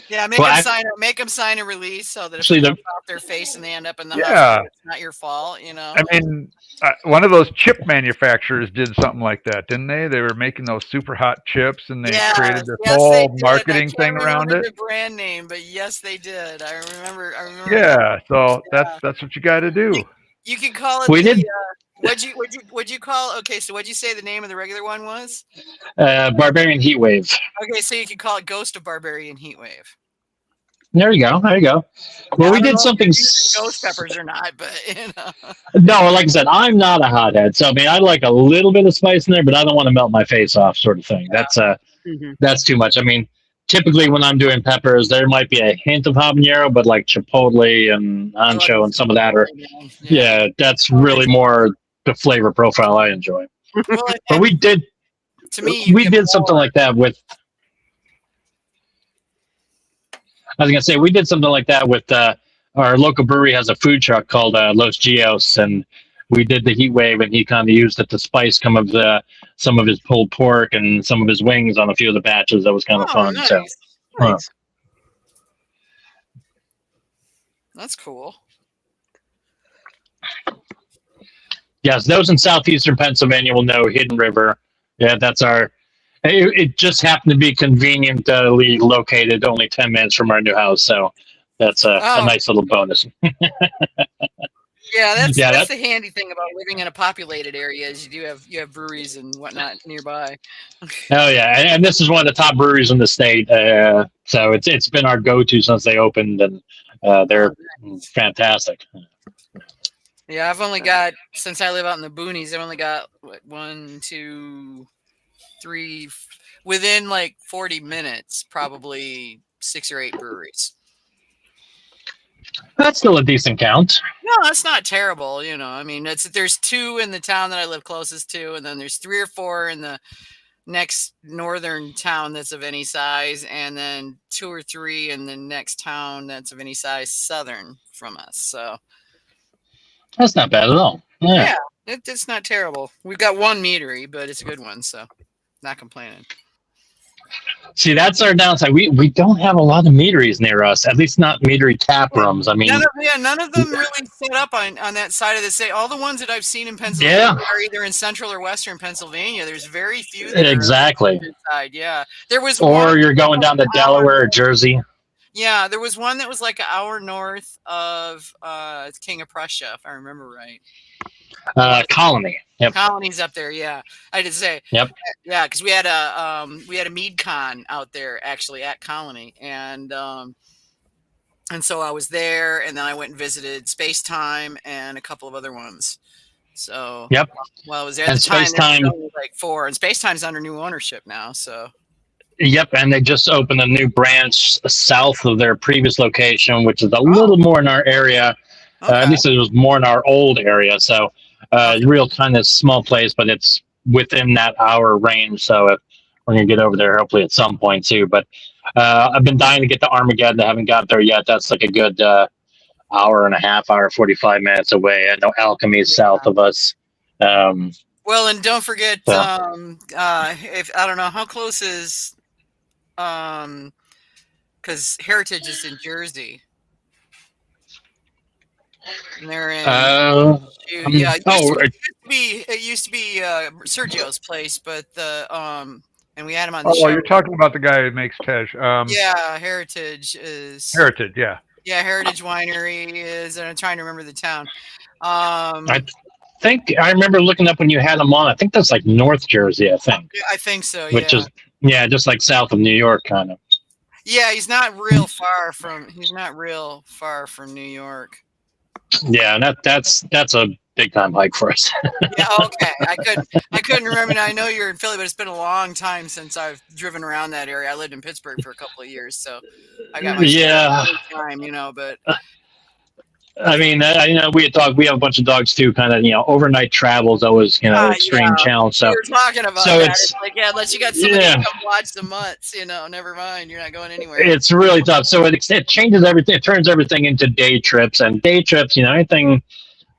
Yeah, Well, make them sign a release so that if Actually, they the- jump off their face and they end up in the Yeah. hospital, it's not your fault, you know. I mean, one of those chip manufacturers did something like that, didn't they? They were making those super hot chips, and they created this they whole did. marketing I thing can't around remember it. the brand name, but yes, they did. I remember. Yeah, so Yeah. that's what you got to do. You could call it. We did. What'd you call? Okay, so what'd you say the name of the regular one was? Barbarian heat wave. Okay, so you could call it Ghost of Barbarian Heatwave. There you go. There you go. Well, I we don't did know if something. you're using ghost peppers or not, but you know. No, like I said, I'm not a hothead, so I mean, I like a little bit of spice in there, but I don't want to melt my face off, sort of thing. That's too much. I mean, typically when I'm doing peppers, there might be a hint of habanero, but like chipotle and ancho and some of that, yeah, that's really more the flavor profile I enjoy. Well, But we did, to me, we did something like that with. I was gonna say we did something like that with our local brewery has a food truck called Los Gios, and we did the heat wave, and he kind of used it to spice some of his pulled pork and some of his wings on a few of the batches. That was kind of fun. Nice. So Nice. That's cool. yes, those in southeastern Pennsylvania will know Hidden River. Yeah, that's our. It just happened to be conveniently located only 10 minutes from our new house, so that's a nice little bonus. Yeah, that's Yeah, the handy thing about living in a populated area is you have breweries and whatnot nearby. Oh yeah, and this is one of the top breweries in the state, so it's been our go-to since they opened, and they're fantastic. Yeah, I've only got, since I live out in the boonies, I've only got what, 1, 2, 3, within like 40 minutes, probably 6 or 8 breweries. That's still a decent count. No, that's not terrible. You know, I mean, there's 2 in the town that I live closest to, and then there's 3 or 4 in the next northern town that's of any size, and then 2 or 3 in the next town that's of any size southern from us. So That's not bad at all. Yeah. it's not terrible. We've got one meadery, but it's a good one, so not complaining. See, that's our downside. We don't have a lot of meaderies near us, at least not meadery tap rooms. I mean, none of them really set up on that side of the state. All the ones that I've seen in Pennsylvania are either in central or western Pennsylvania. There's very few that exactly. are on the side. Yeah, there was or one you're going down to Delaware or Jersey. Yeah, there was one that was like an hour north of King of Prussia, if I remember right. Colony. Yep. Colony's up there, yeah. I did say. Yep. Yeah, because we had a Mead con out there actually at Colony, and so I was there, and then I went and visited Space Time and a couple of other ones. So yep. Well, I was there at and the time. Space Time like 4, and Space Time's under new ownership now. So. Yep, and they just opened a new branch south of their previous location, which is a little more in our area. Okay. At least it was more in our old area. So, real kind of small place, but it's within that hour range. So, if we're gonna get over there, hopefully at some point too. But I've been dying to get to Armageddon. I haven't got there yet. That's like a good hour and a half, hour 45 minutes away. I know Alchemy is south of us. Well, and don't forget, if I don't know how close is. Because Heritage is in Jersey. And they're in. It used to be Sergio's place, but and we had him on the show. Oh, you're talking about the guy who makes Tej. Yeah, Heritage is. Heritage, yeah. Yeah, Heritage Winery is, and I'm trying to remember the town. I think I remember looking up when you had him on. I think that's like North Jersey. I think. I think so. Which is just like south of New York, kind of. Yeah, he's not real far from New York. Yeah, and that's a big time hike for us. Yeah, okay. I couldn't remember. Now, I know you're in Philly, but it's been a long time since I've driven around that area. I lived in Pittsburgh for a couple of years, so I got my share Yeah, of time, But I mean, I know we had talked. We have a bunch of dogs too. Kind of, overnight travel is always, extreme yeah, challenge. we So, were talking about so that. it's It's like, yeah, unless you got somebody yeah, to come watch the mutts, never mind. You're not going anywhere. it's really tough. So it changes everything. It turns everything into day trips, and day trips, anything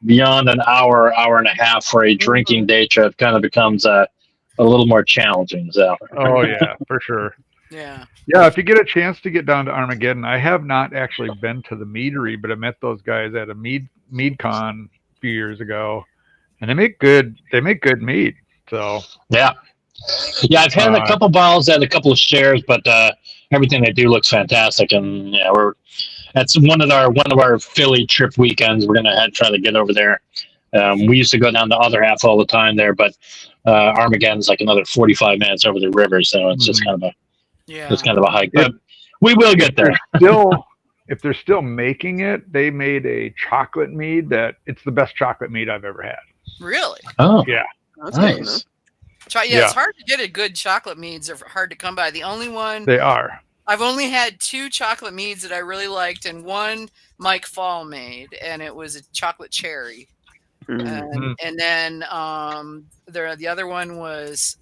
beyond an hour, hour and a half for a drinking day trip kind of becomes a little more challenging. So, Oh yeah, for sure. Yeah. Yeah, if you get a chance to get down to Armageddon, I have not actually been to the meadery, but I met those guys at a MeadCon a few years ago, and they make good mead. So yeah, I've had a couple bottles at a couple of shares, but everything they do looks fantastic, and that's one of our Philly trip weekends. We're gonna try to get over there. We used to go down the other half all the time there, but Armageddon's like another 45 minutes over the river, so it's just kind of a hike. But we will get there. If they're still making it, they made a chocolate mead that it's the best chocolate mead I've ever had. Really? Oh, yeah, That's nice. It's hard to get a good chocolate meads. They're hard to come by. The only one they are. I've only had 2 chocolate meads that I really liked, and one Mike Fall made, and it was a chocolate cherry. Mm-hmm. And then the other one was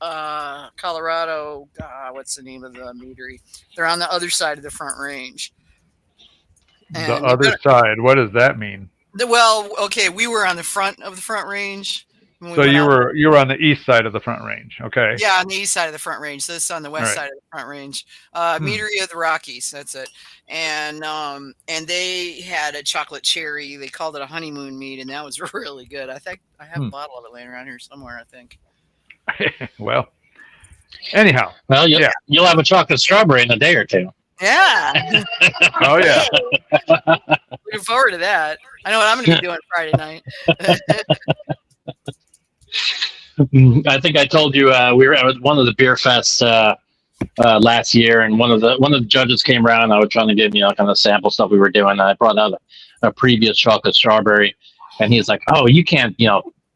Colorado. What's the name of the meadery? They're on the other side of the Front Range. The other side. What does that mean? Well, okay, we were on the front of the Front Range. So you were on the east side of the Front Range, okay? Yeah, on the east side of the Front Range. So this is on the west side of the Front Range. Meadery of the Rockies. That's it. And they had a chocolate cherry. They called it a honeymoon mead, and that was really good. I think I have a bottle of it laying around here somewhere, I think. Well, anyhow. Well, you'll have a chocolate strawberry in a day or two. Yeah. Oh yeah. Looking forward to that. I know what I'm going to be doing Friday night. I think I told you we were at one of the beer fests last year, and one of the judges came around. I was trying to give kind of sample stuff we were doing. And I brought out a previous chocolate strawberry, and he's like, "Oh, you can't,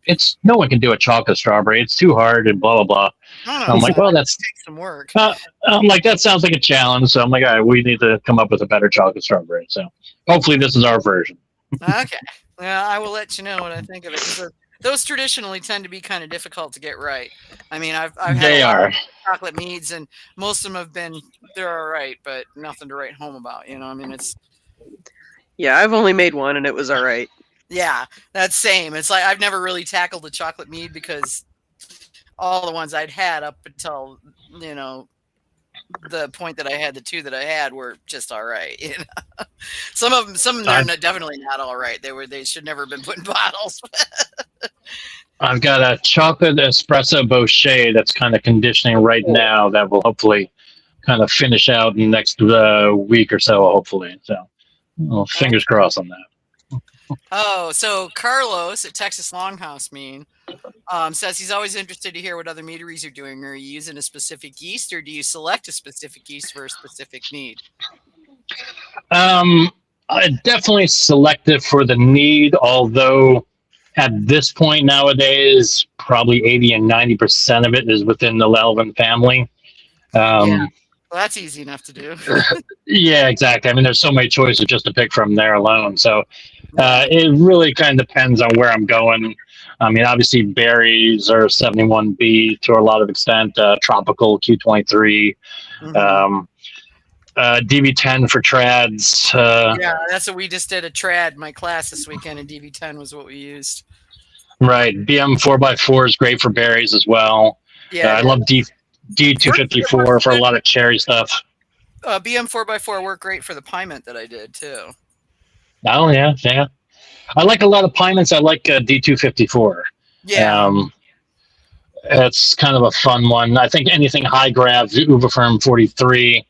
it's no one can do a chocolate strawberry. It's too hard and blah blah blah." I'm like, "Well, that's takes some work." I'm like, that sounds like a challenge. So I'm like, all right, we need to come up with a better chocolate strawberry. So hopefully this is our version. Okay. Well, I will let you know what I think of it. 'Cause those traditionally tend to be kind of difficult to get right. I mean, I've had a lot of chocolate meads, and most of them they're all right, but nothing to write home about. I mean, it's. Yeah, I've only made one, and it was all right. Yeah, that's same. It's like I've never really tackled a chocolate mead because all the ones I'd had up until the point that I had, the 2 that I had were just all right. Some of them are definitely not all right. They should never have been put in bottles. I've got a chocolate espresso boucher that's kind of conditioning right now that will hopefully kind of finish out in the next week or so, hopefully. So fingers crossed on that. Oh, so Carlos at Texas Longhouse Mead says he's always interested to hear what other meaderies are doing. Are you using a specific yeast, or do you select a specific yeast for a specific mead? I definitely select it for the need, although at this point nowadays, probably 80 and 90% of it is within the Lelvin family. Well, that's easy enough to do. Yeah, exactly. I mean, there's so many choices just to pick from there alone. So it really kind of depends on where I'm going. I mean, obviously, berries are 71B to a lot of extent. Tropical Q23, DV10 for trads. Yeah, that's what we just did a trad in my class this weekend, and DV10 was what we used. Right. BM 4x4 is great for berries as well. Yeah, I love D254 for a lot of cherry stuff. BM 4x4 worked great for the piment that I did too. Oh yeah. I like a lot of piments. I like D254. Yeah. It's kind of a fun one. I think anything high grav, Uberfirm 43,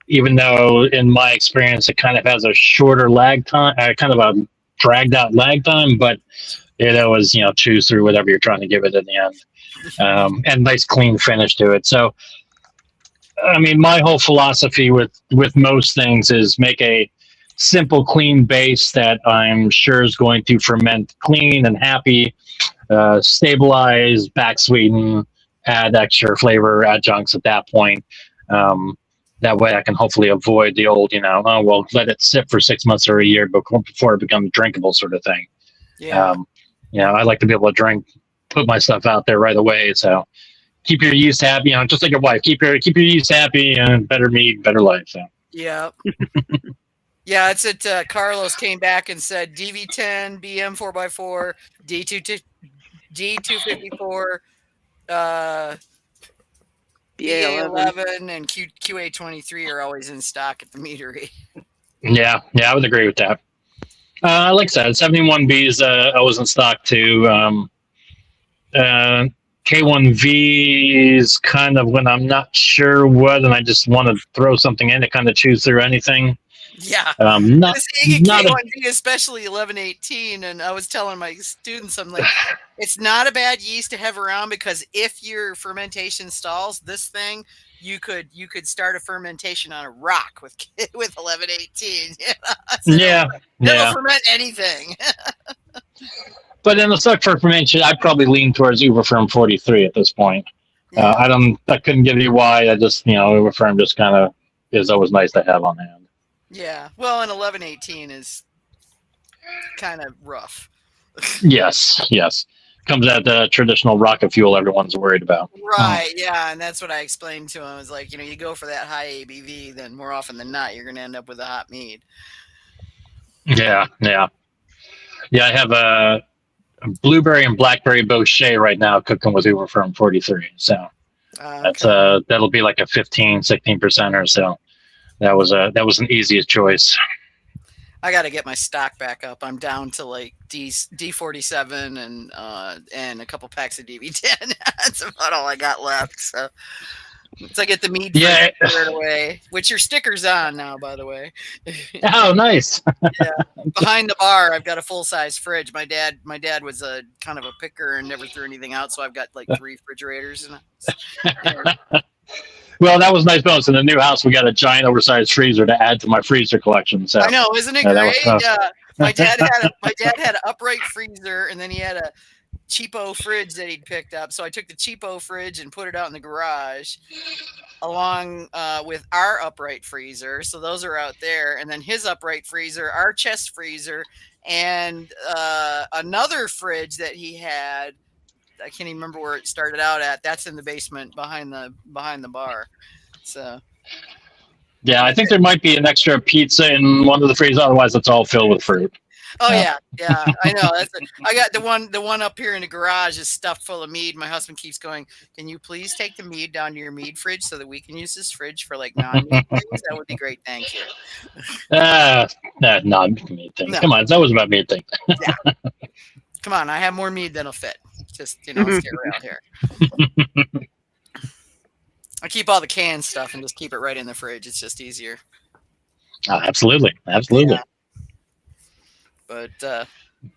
even though in my experience it kind of has a shorter lag time, kind of a dragged out lag time, but it always chews through whatever you're trying to give it in the end. And nice clean finish to it. So, I mean, my whole philosophy with most things is make a simple, clean base that I'm sure is going to ferment clean and happy, stabilize, back sweeten, add extra flavor adjuncts at that point. That way I can hopefully avoid the old, oh, well, let it sit for 6 months or a year before it becomes drinkable sort of thing. Yeah. I like to be able to put my stuff out there right away. So keep your yeast happy, just like your wife, keep your yeast happy, and better mead, better life. So. Yeah. Yeah, it's at Carlos came back and said DV10, BM 4x4, D254, BA11, and QA23 are always in stock at the meadery. Yeah, I would agree with that. Like I said, 71B is always in stock too. K1V is kind of when I'm not sure what, and I just want to throw something in to kind of choose through anything. Yeah, not K1V, especially 1118, and I was telling my students, I'm like, it's not a bad yeast to have around, because if your fermentation stalls, this thing, you could start a fermentation on a rock with 1118. So it'll ferment anything. But in the stock for fermentation, I'd probably lean towards Uberfirm 43 at this point. Yeah. I couldn't give you why. I just Uberfirm just kind of is always nice to have on hand. Yeah, well, and 1118 is kind of rough. Yes. Comes at the traditional rocket fuel everyone's worried about. Right, yeah, and that's what I explained to him. Is like, you go for that high ABV, then more often than not, you're going to end up with a hot mead. Yeah. I have a blueberry and blackberry bochet right now cooking with Uberfirm 43. So that's that'll be like a 15-16% or so. That was an easiest choice. I got to get my stock back up. I'm down to like D47 and a couple packs of DV10. That's about all I got left. So I get the mead squared away, which your sticker's on now, by the way. Oh, nice. Yeah, behind the bar, I've got a full size fridge. My dad was a kind of a picker and never threw anything out, so I've got like 3 refrigerators. Well, that was a nice bonus. In the new house, we got a giant oversized freezer to add to my freezer collection. So I know, isn't it great? Yeah, my dad had an upright freezer, and then he had a cheapo fridge that he'd picked up. So I took the cheapo fridge and put it out in the garage, along with our upright freezer. So those are out there, and then his upright freezer, our chest freezer, and another fridge that he had. I can't even remember where it started out at. That's in the basement behind the bar. So yeah, I think there might be an extra pizza in one of the freezers. Otherwise, it's all filled with fruit. Oh yeah, I know. I got the one up here in the garage is stuffed full of mead. My husband keeps going, "Can you please take the mead down to your mead fridge so that we can use this fridge for like non-mead things? That would be great, thank you." Non-mead things. No. Come on, that was about mead things. Yeah. Come on, I have more mead than'll fit. Just stay around here. I keep all the canned stuff and just keep it right in the fridge. It's just easier. Absolutely. Yeah. But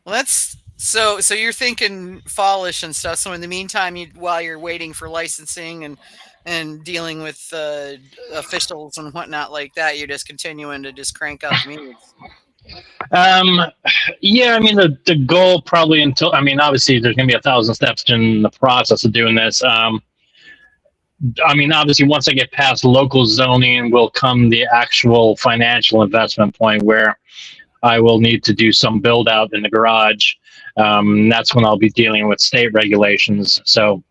that's so you're thinking fallish and stuff. So in the meantime, while you're waiting for licensing and dealing with officials and whatnot like that, you're just continuing to just crank out meads. Yeah, I mean the goal probably obviously there's gonna be 1,000 steps in the process of doing this. Obviously once I get past local zoning will come the actual financial investment point where I will need to do some build out in the garage. That's when I'll be dealing with state regulations. So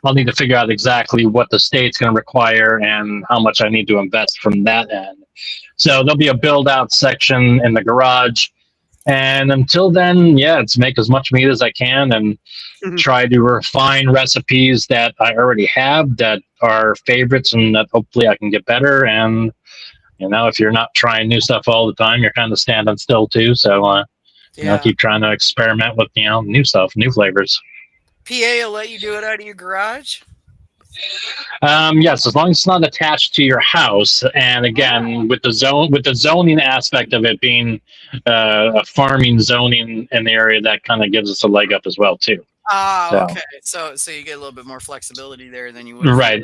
I'll need to figure out exactly what the state's going to require and how much I need to invest from that end. So there'll be a build out section in the garage. And until then, it's make as much meat as I can and try to refine recipes that I already have that are favorites and that hopefully I can get better. And, if you're not trying new stuff all the time, you're kind of standing still too. So, keep trying to experiment with, new stuff, new flavors. PA will let you do it out of your garage? Yes, as long as it's not attached to your house. And again, with the zoning aspect of it being a farming zoning in the area, that kind of gives us a leg up as well too. Okay. So you get a little bit more flexibility there than you would. Right.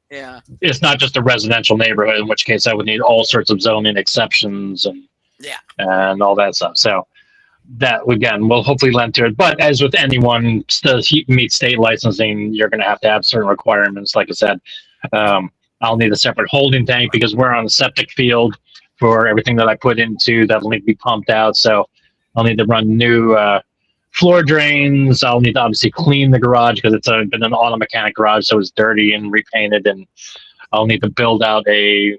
Yeah. It's not just a residential neighborhood, in which case I would need all sorts of zoning exceptions and all that stuff. So that again will hopefully lend to it. But as with anyone to meet state licensing, you're going to have certain requirements. Like I said, I'll need a separate holding tank because we're on a septic field for everything that I put into that'll need to be pumped out. So I'll need to run new floor drains. I'll need to obviously clean the garage because it's been an auto mechanic garage, so it's dirty and repainted. And I'll need to build out a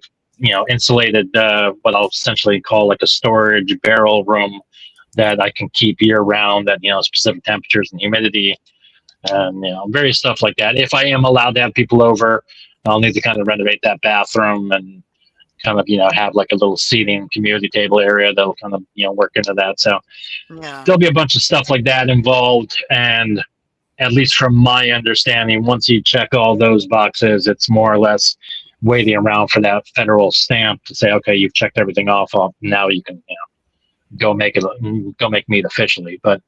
insulated what I'll essentially call like a storage barrel room that I can keep year round at specific temperatures and humidity, and various stuff like that. If I am allowed to have people over, I'll need to kind of renovate that bathroom and kind of have like a little seating community table area that'll kind of work into that. So there'll be a bunch of stuff like that involved, and at least from my understanding, once you check all those boxes, it's more or less waiting around for that federal stamp to say, okay, you've checked everything off. Now you can go make mead officially. But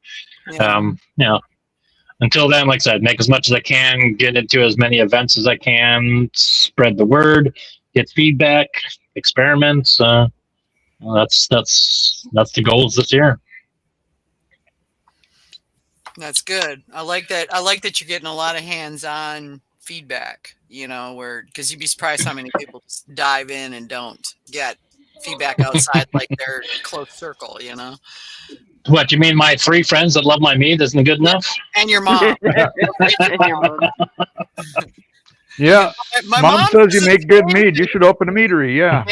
until then, like I said, make as much as I can, get into as many events as I can, spread the word, get feedback, experiments. That's the goals this year. That's good. I like that you're getting a lot of hands-on feedback, because you'd be surprised how many people just dive in and don't get feedback outside like their close circle, What, you mean my 3 friends that love my mead isn't good enough? And your mom. And your mom. Yeah. My Mom says you make good mead. You should open a meadery. Yeah.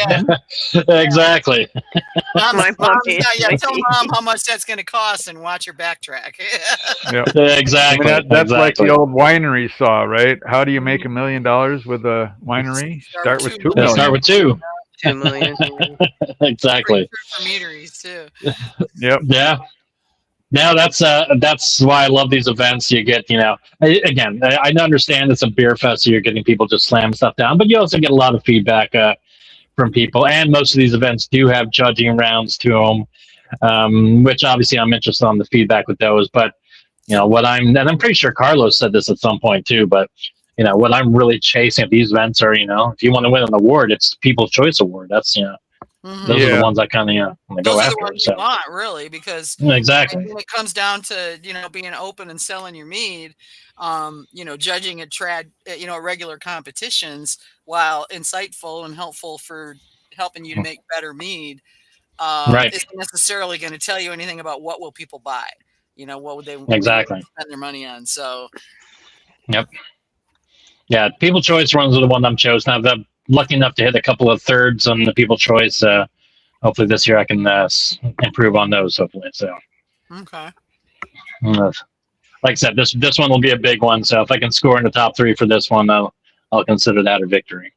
Exactly. Tell My mom how much that's going to cost and watch her backtrack. Yeah. Exactly. I mean, that's like the old winery saw, right? How do you make $1 million with a winery? Start with $2 million. Start with 2. 2 million. Exactly. For meaderies too. Yep. Yeah. No, that's why I love these events. You get, again, I understand it's a beer fest, so you're getting people just slam stuff down, but you also get a lot of feedback from people, and most of these events do have judging rounds to them, which obviously I'm interested on the feedback with those. But and I'm pretty sure Carlos said this at some point too, but what I'm really chasing at these events are, if you want to win an award, it's People's Choice Award. That's those are the ones I kind of go after. Those are the ones you want, really, because exactly when it comes down to being open and selling your mead, judging at regular competitions, while insightful and helpful for helping you to make better mead, isn't necessarily going to tell you anything about what will people buy. What would they spend their money on? So, yep, yeah. People's Choice runs are the one I'm chosen. I'm lucky enough to hit a couple of thirds on the People's Choice. Hopefully this year I can improve on those. Hopefully, so. Okay. Like I said, this one will be a big one. So if I can score in the top 3 for this one, I'll consider that a victory.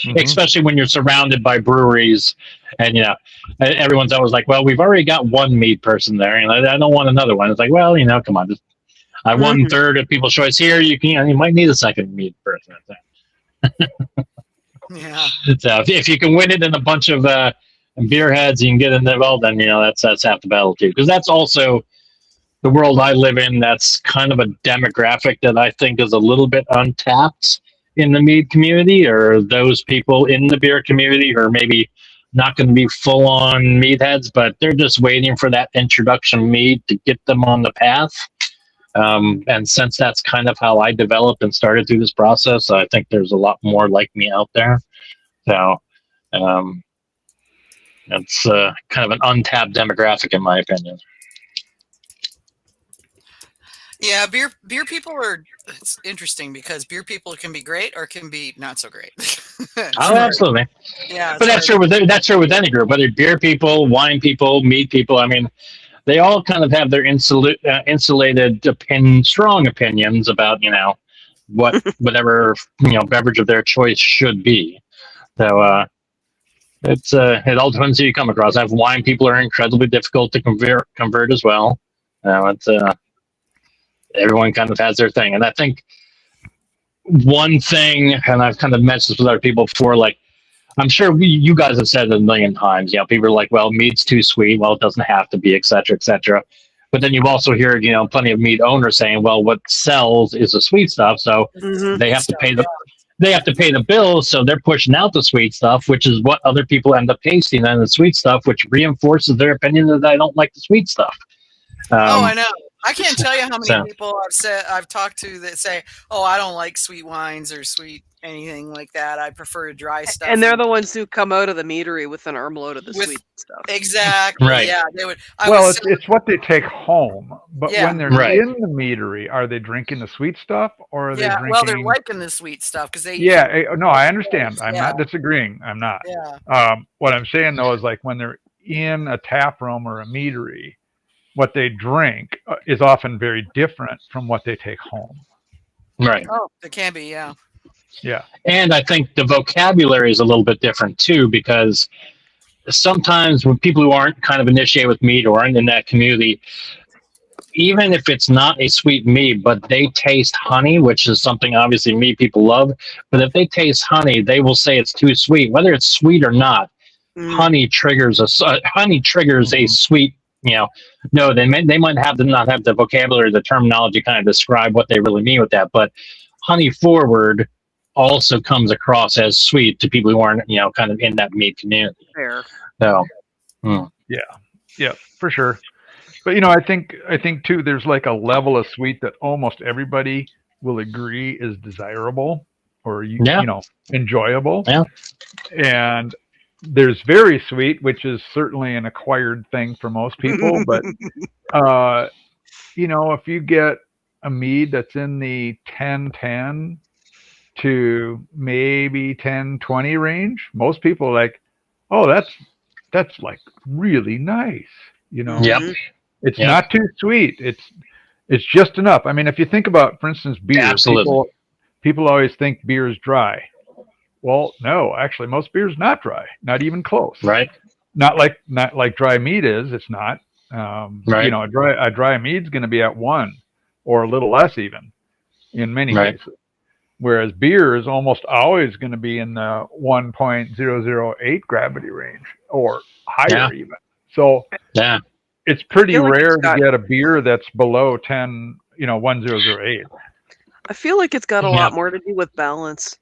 Mm-hmm. Especially when you're surrounded by breweries, and everyone's always like, "Well, we've already got one mead person there, and I don't want another one." It's like, well, come on, I won third at People's Choice here. You might need a second mead person. Yeah. So if you can win it in a bunch of beer heads, you can get in there. Well, then that's half the battle too, because that's also the world I live in. That's kind of a demographic that I think is a little bit untapped in the mead community, or those people in the beer community who are maybe not going to be full on mead heads, but they're just waiting for that introduction mead to get them on the path. And since that's kind of how I developed and started through this process, I think there's a lot more like me out there. So it's kind of an untapped demographic, in my opinion. Yeah, beer people it's interesting because beer people can be great or can be not so great. Oh, absolutely. Yeah, but that's true with any group, whether beer people, wine people, mead people. I mean, they all kind of have their insulated strong opinions about whatever beverage of their choice should be. So it all depends who you come across. I have wine people are incredibly difficult to convert as well. Everyone kind of has their thing, and I think one thing, and I've kind of mentioned this with other people before, like I'm sure you guys have said it a million times. People are like, "Well, mead's too sweet. Well, it doesn't have to be, etc., etc." But then you've also heard, plenty of mead owners saying, "Well, what sells is the sweet stuff, so they have to pay the they have to pay the bills, so they're pushing out the sweet stuff, which is what other people end up tasting, and the sweet stuff, which reinforces their opinion that I don't like the sweet stuff. I know. I can't tell you how many So- people I've talked to that say, "Oh, I don't like sweet wines or sweet anything like that. I prefer dry stuff." And they're the ones who come out of the meadery with an armload of the With- sweet stuff. Exactly. Right. Yeah, they would. It's what they take home. But Yeah. when they're Right. in the meadery, are they drinking the sweet stuff or are they drinking? Well, they're liking the sweet stuff because they. No, I understand. I'm not disagreeing. I'm not. Yeah. What I'm saying though is like when they're in a tap room or a meadery, what they drink is often very different from what they take home. Right. Oh, it can be. Yeah. Yeah. And I think the vocabulary is a little bit different too, because sometimes when people who aren't kind of initiated with mead or aren't in that community, even if it's not a sweet mead, but they taste honey, which is something obviously mead people love. But if they taste honey, they will say it's too sweet, whether it's sweet or not. Honey triggers a sweet. No, they might not have the vocabulary, the terminology kind of describe what they really mean with that. But honey forward also comes across as sweet to people who aren't, kind of in that mead community. Fair. So, Yeah, for sure. But I think too, there's like a level of sweet that almost everybody will agree is desirable or enjoyable. Yeah. And there's very sweet, which is certainly an acquired thing for most people. But if you get a mead that's in the 10-10 to maybe 10-20 range, most people are like, oh, that's like really nice. Yep. It's not too sweet. It's just enough. I mean, if you think about, for instance, beer, Absolutely. people always think beer is dry. Well, no, actually, most beer is not dry, not even close. Right. Not like dry mead is. It's not. Right. A dry mead's going to be at 1 or a little less even in many cases. Whereas beer is almost always going to be in the 1.008 gravity range or higher even. So it's pretty rare to get a beer that's below 10, 1008. I feel like it's got a lot more to do with balance.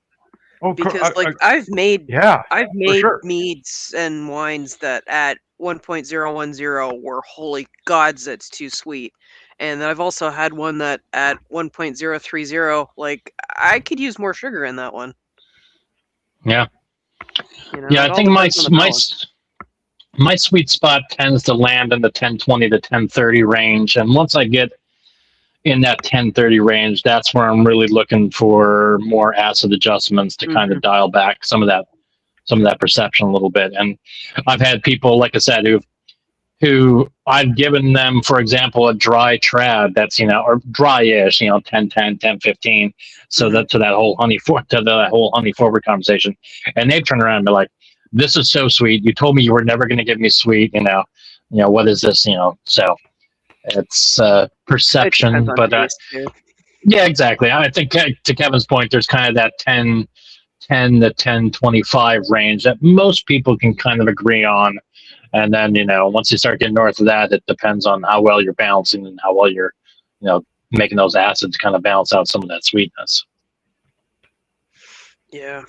Oh, because I've made sure. meads and wines that at 1.010 were holy gods, that's too sweet. And then I've also had one that at 1.030, like I could use more sugar in that one. Yeah. I think my sweet spot tends to land in the 1020 to 1030 range. And once I get in that 1030 range, that's where I'm really looking for more acid adjustments to kind of dial back some of that perception a little bit. And I've had people, like I said, who I've given them, for example, a dry trad that's, or dry-ish, 10-10, 10-15. So that to that whole honey forward conversation. And they've turned around and been like, this is so sweet. You told me you were never going to give me sweet, what is this, so it's perception, but yeah, exactly. I think to Kevin's point, there's kind of that 10 to 10-25 range that most people can kind of agree on. And then, once you start getting north of that, it depends on how well you're balancing and how well you're, making those acids kind of balance out some of that sweetness. Yeah.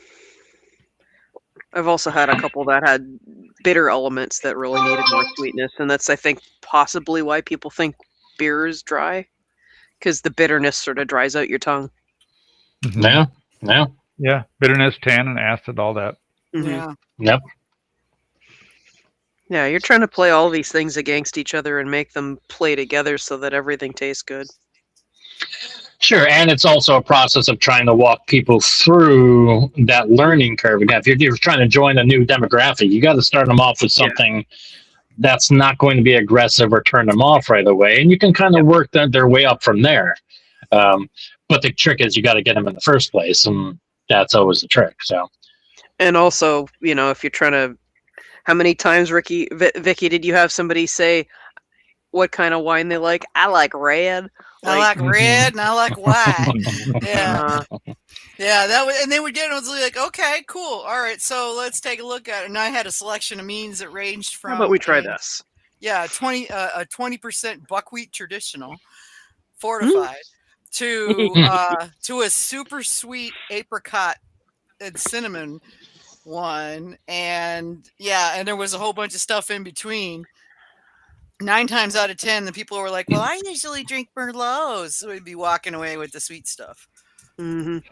I've also had a couple that had bitter elements that really needed more sweetness. And that's, I think, possibly why people think beer is dry. Because the bitterness sort of dries out your tongue. Mm-hmm. Yeah. Bitterness, tannin, acid, all that. Mm-hmm. Yeah. Yep. Yeah, you're trying to play all these things against each other and make them play together so that everything tastes good. Sure, and it's also a process of trying to walk people through that learning curve. Again, if you're trying to join a new demographic, you got to start them off with something that's not going to be aggressive or turn them off right away, and you can kind of work their way up from there. But the trick is you got to get them in the first place, and that's always the trick. So, and also, if you're trying to, how many times, Vicky, did you have somebody say what kind of wine they like? I like red. I like red and I like white. Yeah. Yeah, that was, and they would get it was like, okay, cool. All right, so let's take a look at it. And I had a selection of means that ranged from How about we try this? Yeah, 20% buckwheat traditional fortified to a super sweet apricot and cinnamon one, and and there was a whole bunch of stuff in between. 9 times out of 10, the people were like, "Well, I usually drink Merlots." So we'd be walking away with the sweet stuff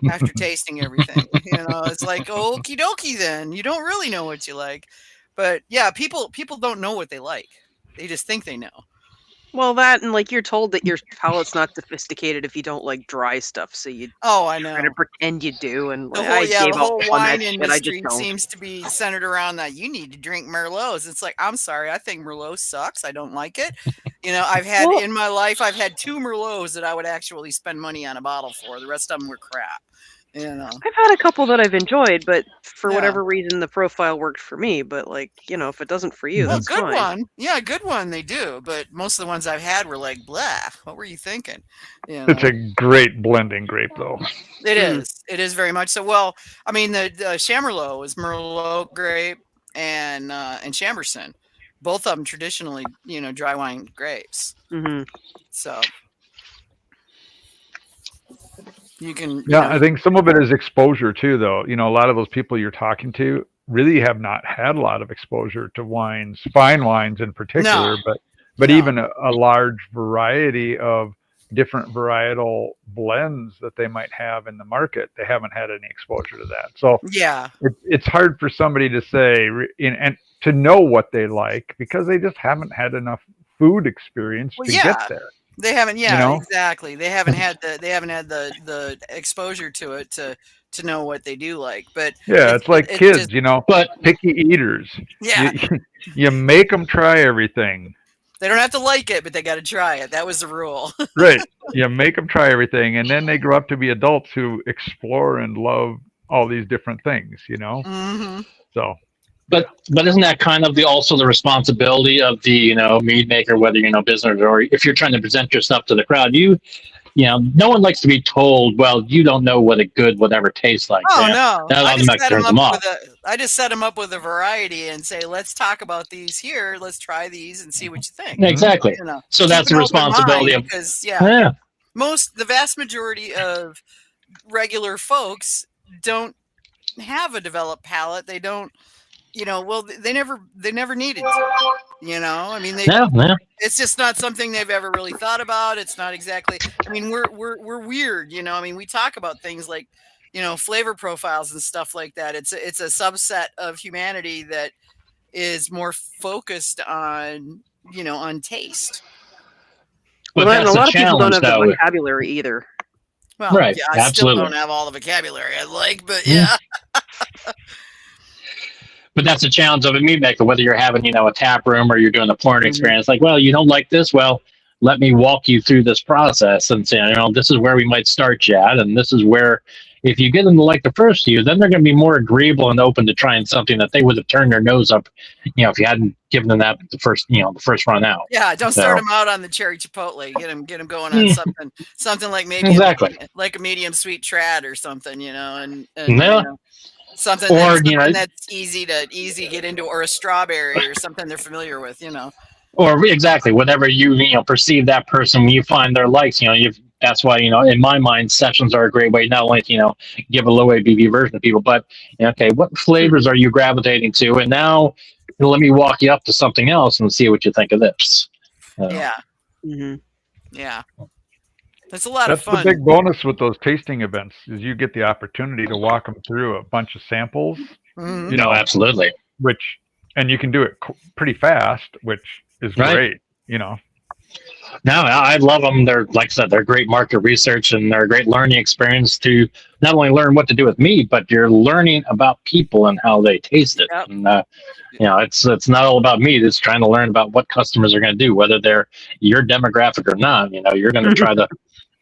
after tasting everything. It's like, okie dokie. Then you don't really know what you like, but yeah, people don't know what they like. They just think they know. Well, that and like you're told that your palate's not sophisticated if you don't like dry stuff, so you Oh, I try know. to pretend you do. And The like, whole I gave the up whole on that wine shit. I just industry don't. seems to be centered around that you need to drink Merlots. It's like, I'm sorry, I think Merlot sucks. I don't like it. I've had Well- in my life, I've had 2 Merlots that I would actually spend money on a bottle for. The rest of them were crap. I've had a couple that I've enjoyed, but for Yeah. whatever reason, the profile worked for me. But like, if it doesn't for you, Well, that's good fine. one. Yeah, good one. They do, but most of the ones I've had were like, blah. What were you thinking? It's a great blending grape, though. It is. It is very much so. Well, I mean, the Chamerlot is Merlot grape and Chamberson. Both of them traditionally, dry wine grapes. Mm-hmm. So you can. Yeah, I think some of it is exposure too, though. A lot of those people you're talking to really have not had a lot of exposure to wines, fine wines in particular, but even a large variety of different varietal blends that they might have in the market. They haven't had any exposure to that. So yeah, it's hard for somebody to say and to know what they like because they just haven't had enough food experience to get there. They haven't. Yeah, exactly. They haven't had the exposure to it to know what they do like. But it's like kids, just, but picky eaters. Yeah, you make them try everything. They don't have to like it, but they got to try it. That was the rule. Right. You make them try everything, and then they grow up to be adults who explore and love all these different things. Mm-hmm. So. But isn't that kind of also the responsibility of the mead maker, whether business or if you're trying to present yourself to the crowd, no one likes to be told, well, you don't know what a good whatever tastes like. Oh no, that automatically turns them off. I just set them up with a variety and say, let's talk about these here. Let's try these and see what you think. Exactly. So that's the responsibility of because the vast majority of regular folks don't have a developed palate. They don't. They never needed to. I mean, it's just not something they've ever really thought about. It's not exactly. I mean, we're weird. I mean, we talk about things like, flavor profiles and stuff like that. It's a subset of humanity that is more focused on on taste. But a lot of people don't have the vocabulary either. Well, right, I absolutely. still don't have all the vocabulary I'd like, but yeah. But that's the challenge of a mead maker, whether you're having, a tap room or you're doing a pouring experience. Like, well, you don't like this? Well, let me walk you through this process and say, this is where we might start you at. And this is where, if you get them to like the first few, then they're going to be more agreeable and open to trying something that they would have turned their nose up, if you hadn't given them that the first run out. Yeah, don't start them out on the cherry chipotle. Get them going on something like maybe like a medium sweet trad or something, and something that's easy to get into, or a strawberry or something they're familiar with, Or exactly whatever you perceive that person when you find their likes. That's why in my mind sessions are a great way not only to give a low ABV version to people, but okay, what flavors are you gravitating to, and now let me walk you up to something else and see what you think of this. Yeah. It's a lot of fun. That's the big bonus with those tasting events is you get the opportunity to walk them through a bunch of samples. Mm-hmm. Absolutely. And you can do it pretty fast, which is great. No, I love them. They're, like I said, they're great market research and they're a great learning experience to not only learn what to do with mead, but you're learning about people and how they taste it. Yep. And it's not all about mead. It's trying to learn about what customers are going to do, whether they're your demographic or not. You're going to try to.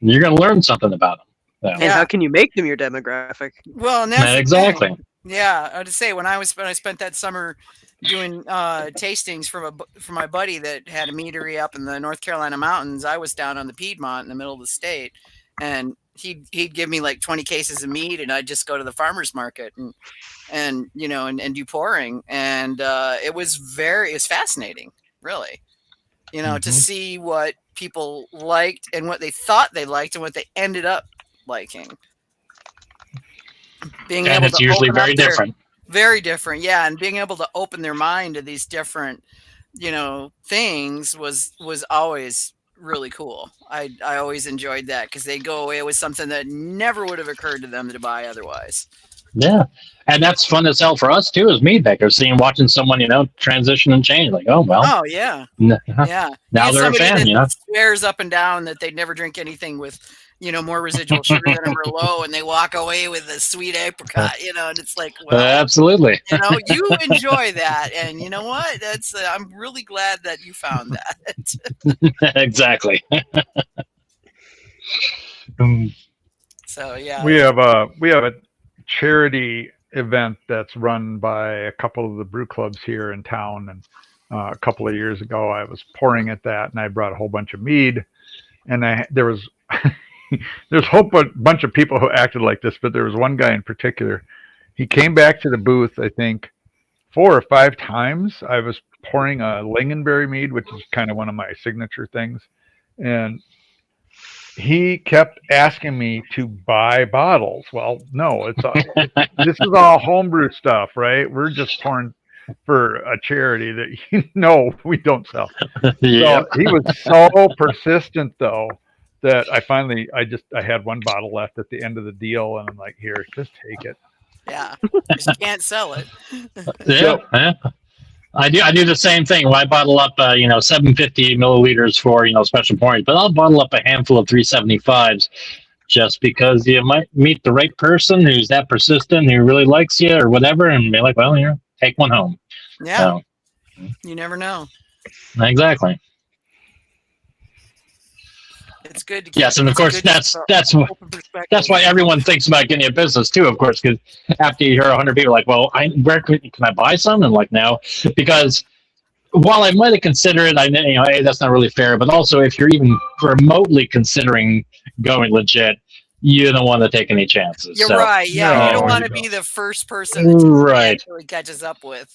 You're going to learn something about them. And how can you make them your demographic? Well, and that's exactly. Yeah, I would say when I spent that summer doing tastings from my buddy that had a meadery up in the North Carolina mountains, I was down on the Piedmont in the middle of the state, and he'd give me like 20 cases of mead, and I'd just go to the farmer's market and do pouring, and it was fascinating, really. To see what people liked and what they thought they liked and what they ended up liking. being And able it's to usually open up very their, different. very different, yeah, and being able to open their mind to these different, things was always really cool. I always enjoyed that because they go away with something that never would have occurred to them to buy otherwise. Yeah. And that's fun as hell for us too, as mead makers, watching someone, transition and change. Like, oh well, Oh yeah, yeah. You now get they're a somebody fan, that swears up and down that they'd never drink anything with, more residual sugar than a Merlot, and they walk away with a sweet apricot, and it's like, well, Absolutely. you enjoy that, and you know what? That's I'm really glad that you found that. Exactly. So yeah, We have a charity event that's run by a couple of the brew clubs here in town, and a couple of years ago I was pouring at that, and I brought a whole bunch of mead, and there was there's a whole bunch of people who acted like this, but there was one guy in particular. He came back to the booth, I think, 4 or 5 times. I was pouring a lingonberry mead, which is kind of one of my signature things, and he kept asking me to buy bottles. Well, no, this is all homebrew stuff, right? We're just pouring for a charity that we don't sell. Yeah. So he was so persistent though that I had one bottle left at the end of the deal, and I'm like, here, just take it. yeah, 'cause you can't sell it. Yeah. I do the same thing. Well, I bottle up, 750 milliliters for, special pouring, but I'll bottle up a handful of 375s just because you might meet the right person who's that persistent, who really likes you or whatever, and be like, well, take one home. Yeah, So, you never know. exactly. It's good to keep, Yes, and of course that's why everyone thinks about getting a business too. Of course, because after you hear 100 people like, well, where can I buy some? And like, no, because while I might have considered, hey, that's not really fair. But also, if you're even remotely considering going legit, you don't want to take any chances. You're right. Yeah, No, you don't want to be the first person that actually catches up with.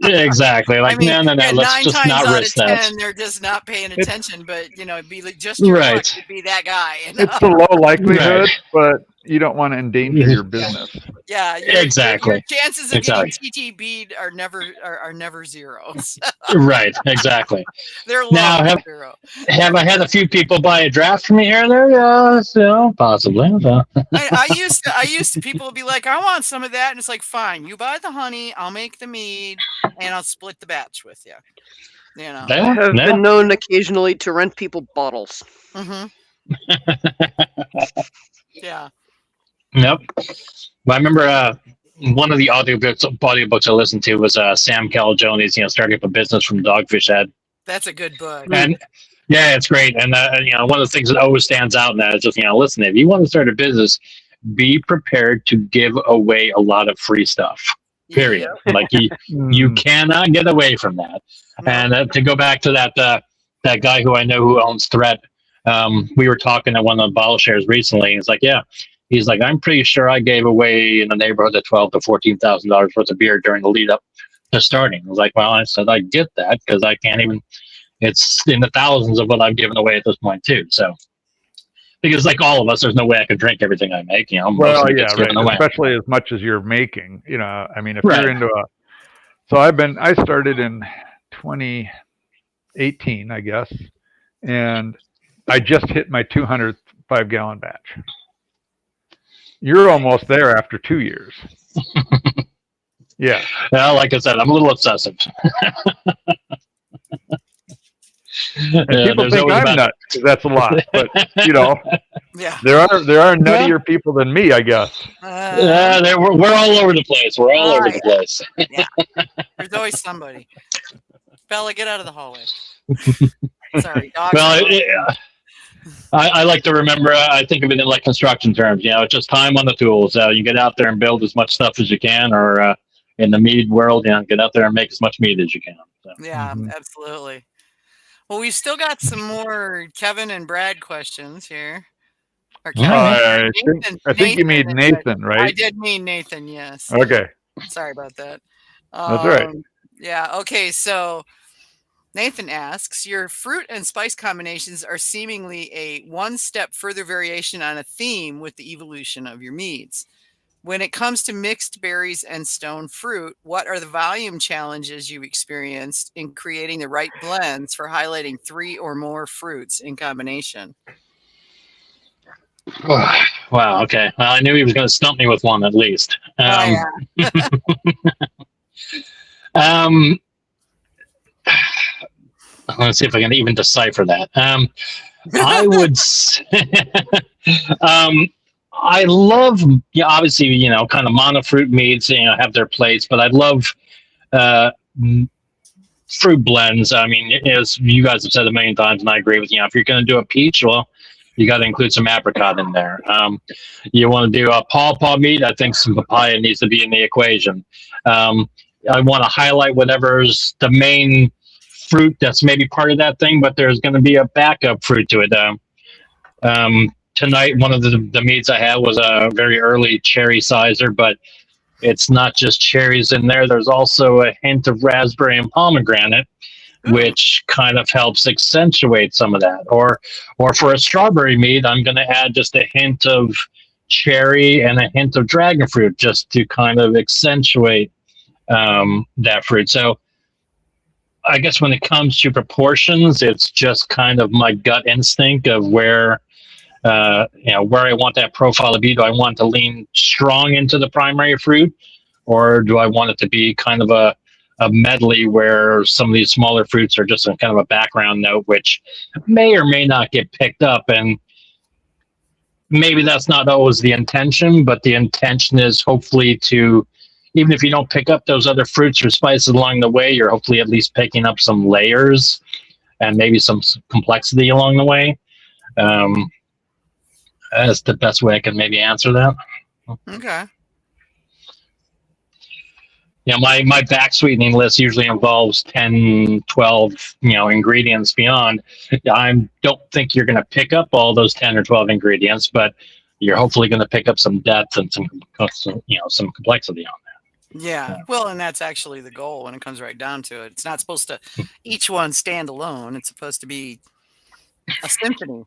Exactly. Like, no. Let's just not risk that. 9 times out of 10, they're just not paying attention. But it'd be like just your luck to be that guy. It's a low likelihood, but you don't want to endanger your business. Yeah, exactly. Your chances of getting TTB'd are never zero. So. Right. Exactly. They're low. Now, have I had a few people buy a draft from me here and there? Yeah, possibly. I used to. People would be like, I want some of that, and it's like, fine, you buy the honey, I'll make the mead, and I'll split the batch with you. I have been known occasionally to rent people bottles. Mm-hmm. Yeah. Nope. Well, I remember one of the audiobooks I listened to was Sam Calagione, starting up a business from Dogfish Head. That's a good book. And yeah, it's great. And one of the things that always stands out in that is just listen, if you want to start a business, be prepared to give away a lot of free stuff. Period. Yeah. Like you cannot get away from that. No. And to go back to that guy who I know who owns Threat, we were talking at one of the bottle shares recently. And it's like, yeah. He's like, I'm pretty sure I gave away in the neighborhood of $12,000 to $14,000 worth of beer during the lead up to starting. I was like, well, I said, I get that because I can't even. It's in the thousands of what I've given away at this point too. So, because like all of us, there's no way I could drink everything I make. Well, yeah, right. Especially as much as you're making. I mean, if you're into I started in 2018, I guess, and I just hit my 200th 5-gallon batch. You're almost there after 2 years. Yeah. Well, like I said, I'm a little obsessive. People think I'm nuts because that's a lot, but yeah, there are nuttier people than me, I guess. We're all over the place. We're all over the place. Yeah, there's always somebody. Bella, get out of the hallway. Sorry, dog. Well, I like to remember. I think of it in like construction terms. It's just time on the tools. You get out there and build as much stuff as you can, or in the mead world, get out there and make as much mead as you can. So. Yeah, absolutely. Well, we've still got some more Kevin and Brad questions here. Or Kevin, I think you mean Nathan, right? I did mean Nathan, yes. Okay. Sorry about that. That's all right. Yeah, okay, so Nathan asks, your fruit and spice combinations are seemingly a one step further variation on a theme with the evolution of your meads. When it comes to mixed berries and stone fruit, what are the volume challenges you experienced in creating the right blends for highlighting 3 or more fruits in combination? Wow. Okay. Well, I knew he was going to stump me with one at least. Oh, yeah. Um, let's see if I can even decipher that. I would. I love, obviously, kind of monofruit meads, have their place, but I love uh, fruit blends. I mean, as you guys have said a million times, and I agree with you. If you're going to do a peach, well, you got to include some apricot in there. You want to do a pawpaw mead, I think some papaya needs to be in the equation. I want to highlight whatever's the main fruit that's maybe part of that thing, but there's going to be a backup fruit to it. Tonight, one of the meads I had was a very early cherry sizer, but it's not just cherries in there. There's also a hint of raspberry and pomegranate, which kind of helps accentuate some of that. Or for a strawberry mead, I'm going to add just a hint of cherry and a hint of dragon fruit just to kind of accentuate that fruit. So I guess when it comes to proportions, it's just kind of my gut instinct of where I want that profile to be. Do I want to lean strong into the primary fruit, or do I want it to be kind of a medley where some of these smaller fruits are just a kind of a background note, which may or may not get picked up? And maybe that's not always the intention, but the intention is hopefully to, even if you don't pick up those other fruits or spices along the way, you're hopefully at least picking up some layers and maybe some complexity along the way. That's the best way I can maybe answer that. Okay. My back sweetening list usually involves 10, 12, ingredients beyond. I don't think you're going to pick up all those 10 or 12 ingredients, but you're hopefully going to pick up some depth and some complexity on that. Yeah. Well, and that's actually the goal when it comes right down to it. It's not supposed to each one stand alone. It's supposed to be a symphony,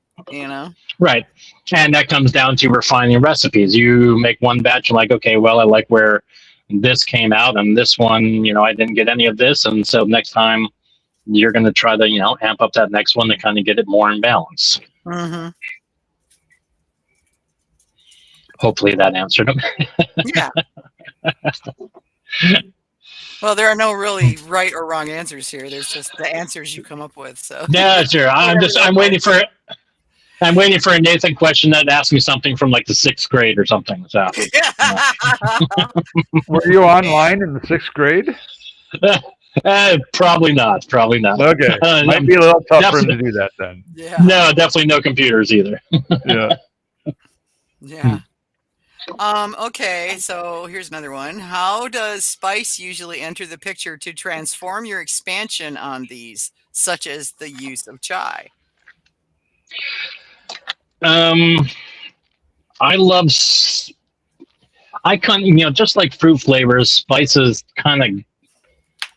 Right. And that comes down to refining recipes. You make one batch and like, okay, well, I like where this came out, and this one, I didn't get any of this. And so next time you're going to try to, amp up that next one to kind of get it more in balance. Mm-hmm. Hopefully that answered them. Yeah. Well, there are no really right or wrong answers here. There's just the answers you come up with. So yeah, sure. I'm waiting for a Nathan question that asks me something from like the 6th grade or something. So Were you online in the 6th grade? Probably not. Okay, might be a little tough for him to do that then. Yeah. No, definitely no computers either. Yeah. Yeah. Okay, so here's another one. How does spice usually enter the picture to transform your expansion on these, such as the use of chai? Just like fruit flavors, spices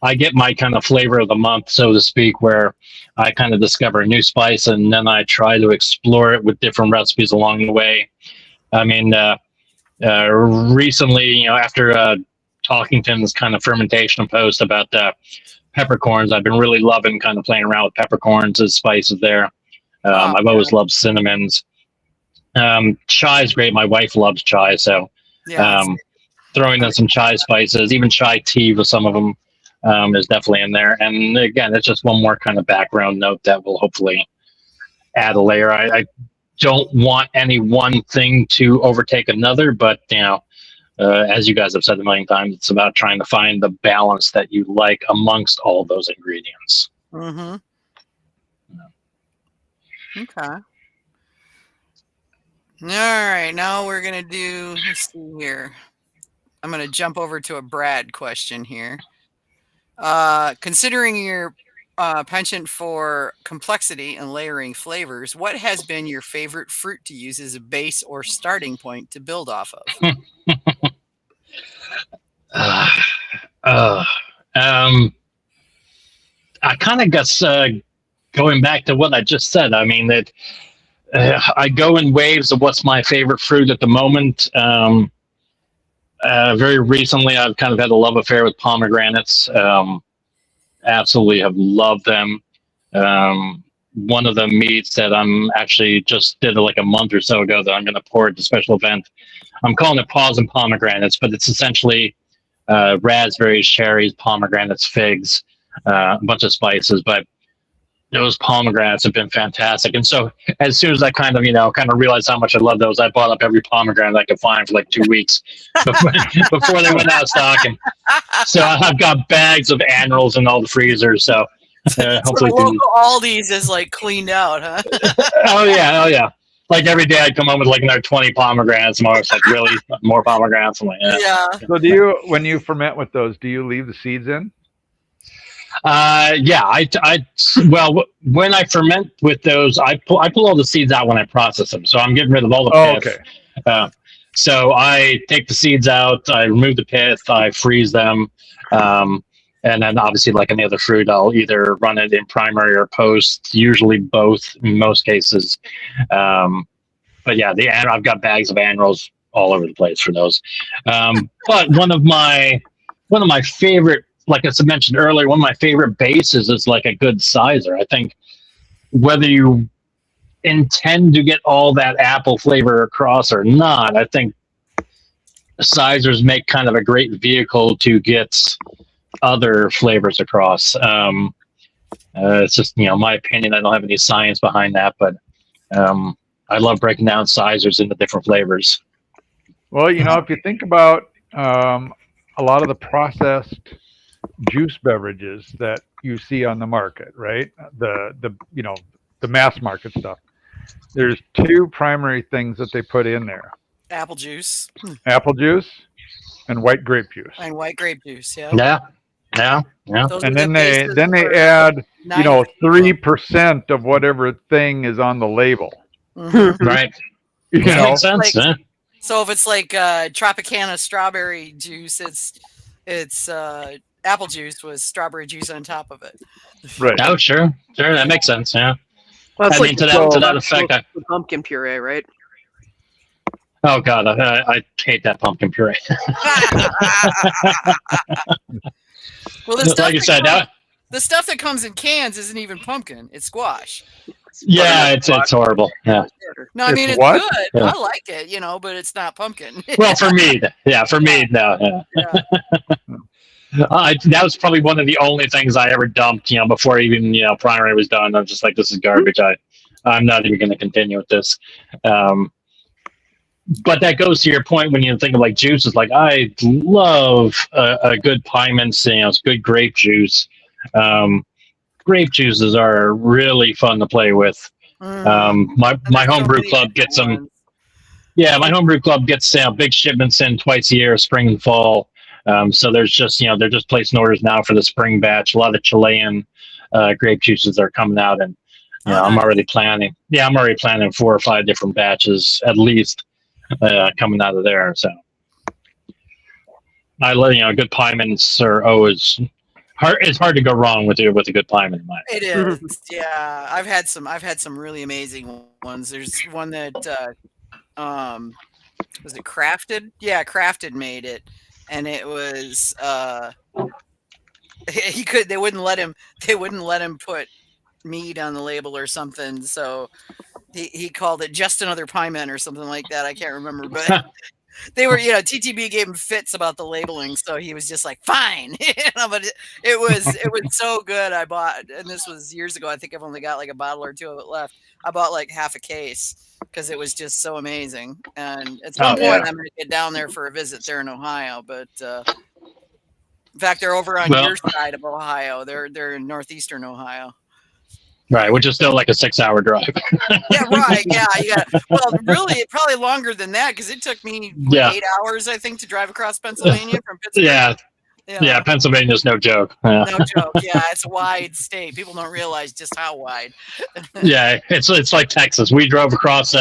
I get my kind of flavor of the month, so to speak, where I kind of discover a new spice and then I try to explore it with different recipes along the way. I mean, recently, after Talkington's kind of fermentation post about peppercorns, I've been really loving kind of playing around with peppercorns as spices there. I've always loved cinnamons. Chai is great. My wife loves chai, so throwing in some chai spices, even chai tea with some of them is definitely in there. And again, it's just one more kind of background note that will hopefully add a layer. I don't want any one thing to overtake another, but as you guys have said a million times, it's about trying to find the balance that you like amongst all those ingredients. Mm-hmm. Okay. All right, now we're gonna do. Let's see here. I'm gonna jump over to a Brad question here. Considering your penchant for complexity and layering flavors, what has been your favorite fruit to use as a base or starting point to build off of? I kind of guess going back to what I just said. I mean that I go in waves of what's my favorite fruit at the moment. Very recently, I've kind of had a love affair with pomegranates. Absolutely have loved them. One of the meads that I'm actually just did like a month or so ago that I'm going to pour at the special event. I'm calling it paws and pomegranates, but it's essentially raspberries, cherries, pomegranates, figs, a bunch of spices. But those pomegranates have been fantastic. And so as soon as I kind of realized how much I love those, I bought up every pomegranate I could find for like 2 weeks before they went out of stock. And so I've got bags of annuals in all the freezers. So hopefully, the local Aldi's is like cleaned out, huh? oh yeah. Like every day I'd come home with like another 20 pomegranates. And I was like, really? More pomegranates? I'm like, yeah. So when you ferment with those, do you leave the seeds in? Yeah, well, when I ferment with those, I pull all the seeds out when I process them. So I'm getting rid of all the pith. Okay. So I take the seeds out, I remove the pith, I freeze them. And then obviously like any other fruit, I'll either run it in primary or post, usually both in most cases. But yeah, I've got bags of annuals all over the place for those. But one of my favorite, like I mentioned earlier, one of my favorite bases is like a good sizer. I think whether you intend to get all that apple flavor across or not, I think sizers make kind of a great vehicle to get other flavors across. It's just, my opinion. I don't have any science behind that, but I love breaking down sizers into different flavors. Well, if you think about a lot of the processed juice beverages that you see on the market, right? The mass market stuff. There's two primary things that they put in there: Apple juice. Apple juice and white grape juice. And white grape juice, yeah. Yeah. And then they add 3% of whatever thing is on the label. Mm-hmm. Right. Makes sense. So if it's like Tropicana strawberry juice, it's apple juice with strawberry juice on top of it. Right. Oh, sure, that makes sense. Yeah. Well, it's to that effect, the pumpkin puree, right? Oh God, I hate that pumpkin puree. Well, the stuff that comes in cans isn't even pumpkin; it's squash. Yeah, it's horrible. Yeah. No, I mean it's what? good. Yeah. I like it, but it's not pumpkin. Well, for me, no. Yeah. That was probably one of the only things I ever dumped, before even primary was done. I'm just like, this is garbage. I'm not even going to continue with this. But that goes to your point when you think of like juices. Like I love a good pie mince, it's good grape juice. Grape juices are really fun to play with. My homebrew club gets them. Yeah, my homebrew club gets big shipments in twice a year, spring and fall. So there's just they're just placing orders now for the spring batch. A lot of Chilean grape juices are coming out, and I'm already planning. Yeah, I'm already planning 4 or 5 different batches at least coming out of there. So I love a good pie mince are always hard. It's hard to go wrong with a good pie mince. It is. Yeah, I've had some really amazing ones. There's one that was it Crafted? Yeah, Crafted made it. And it was they wouldn't let him put mead on the label or something, so he called it Just Another Pie Man or something like that. I can't remember, but they were TTB gave him fits about the labeling, so he was just like, fine. But it was so good. I bought, and this was years ago, I think I've only got like a bottle or 2 of it left. I bought like half a case because it was just so amazing. And at some point, I'm going to get down there for a visit there in Ohio. But in fact, they're over on your side of Ohio. They're in northeastern Ohio. Right, which is still like a 6-hour drive. Yeah, right. Yeah. Well, really, probably longer than that because it took me 8 hours, I think, to drive across Pennsylvania from Pittsburgh. Yeah, Pennsylvania's no joke. No joke. Yeah, it's a wide state. People don't realize just how wide. Yeah, it's like Texas. We drove across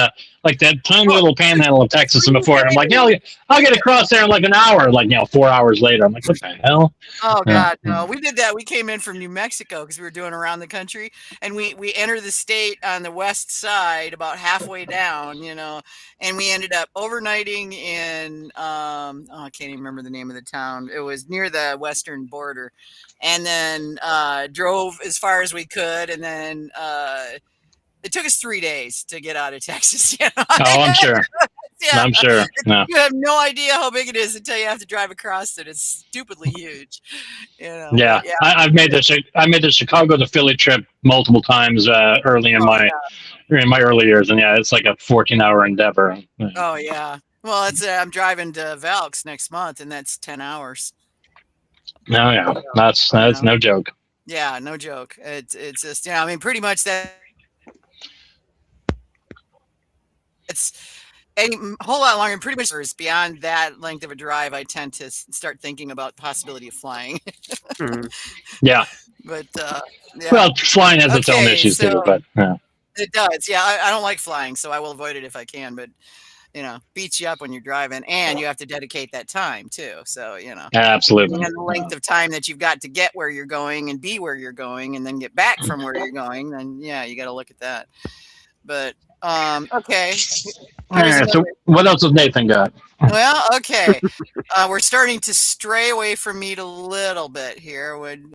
like that tiny little panhandle of Texas and before. And I'm like, I'll get across there in like an hour. Like 4 hours later, I'm like, what the hell? Oh God, no! We did that. We came in from New Mexico because we were doing around the country, and we entered the state on the west side, about halfway down, and we ended up overnighting in I can't even remember the name of the town. It was near the western border, and then drove as far as we could, and then it took us 3 days to get out of Texas. Oh, I'm sure. Yeah. I'm sure. No. You have no idea how big it is until you have to drive across it. It's stupidly huge. Yeah. I made the Chicago to Philly trip multiple times early in my early years, and it's like a 14-hour endeavor. Oh yeah. Well, I'm driving to Valks next month, and that's 10 hours. No, yeah, that's no joke. Yeah, no joke. It's just I mean, pretty much that. It's a whole lot longer. Pretty much beyond that length of a drive, I tend to start thinking about the possibility of flying. Yeah. But well, flying has its own issues too, but it does. Yeah, I don't like flying, so I will avoid it if I can. But beats you up when you're driving, and you have to dedicate that time too. So absolutely. And the length of time that you've got to get where you're going and be where you're going, and then get back from where you're going, then you got to look at that. But okay. All right, so what else has Nathan got? Well, okay. We're starting to stray away from meat a little bit here.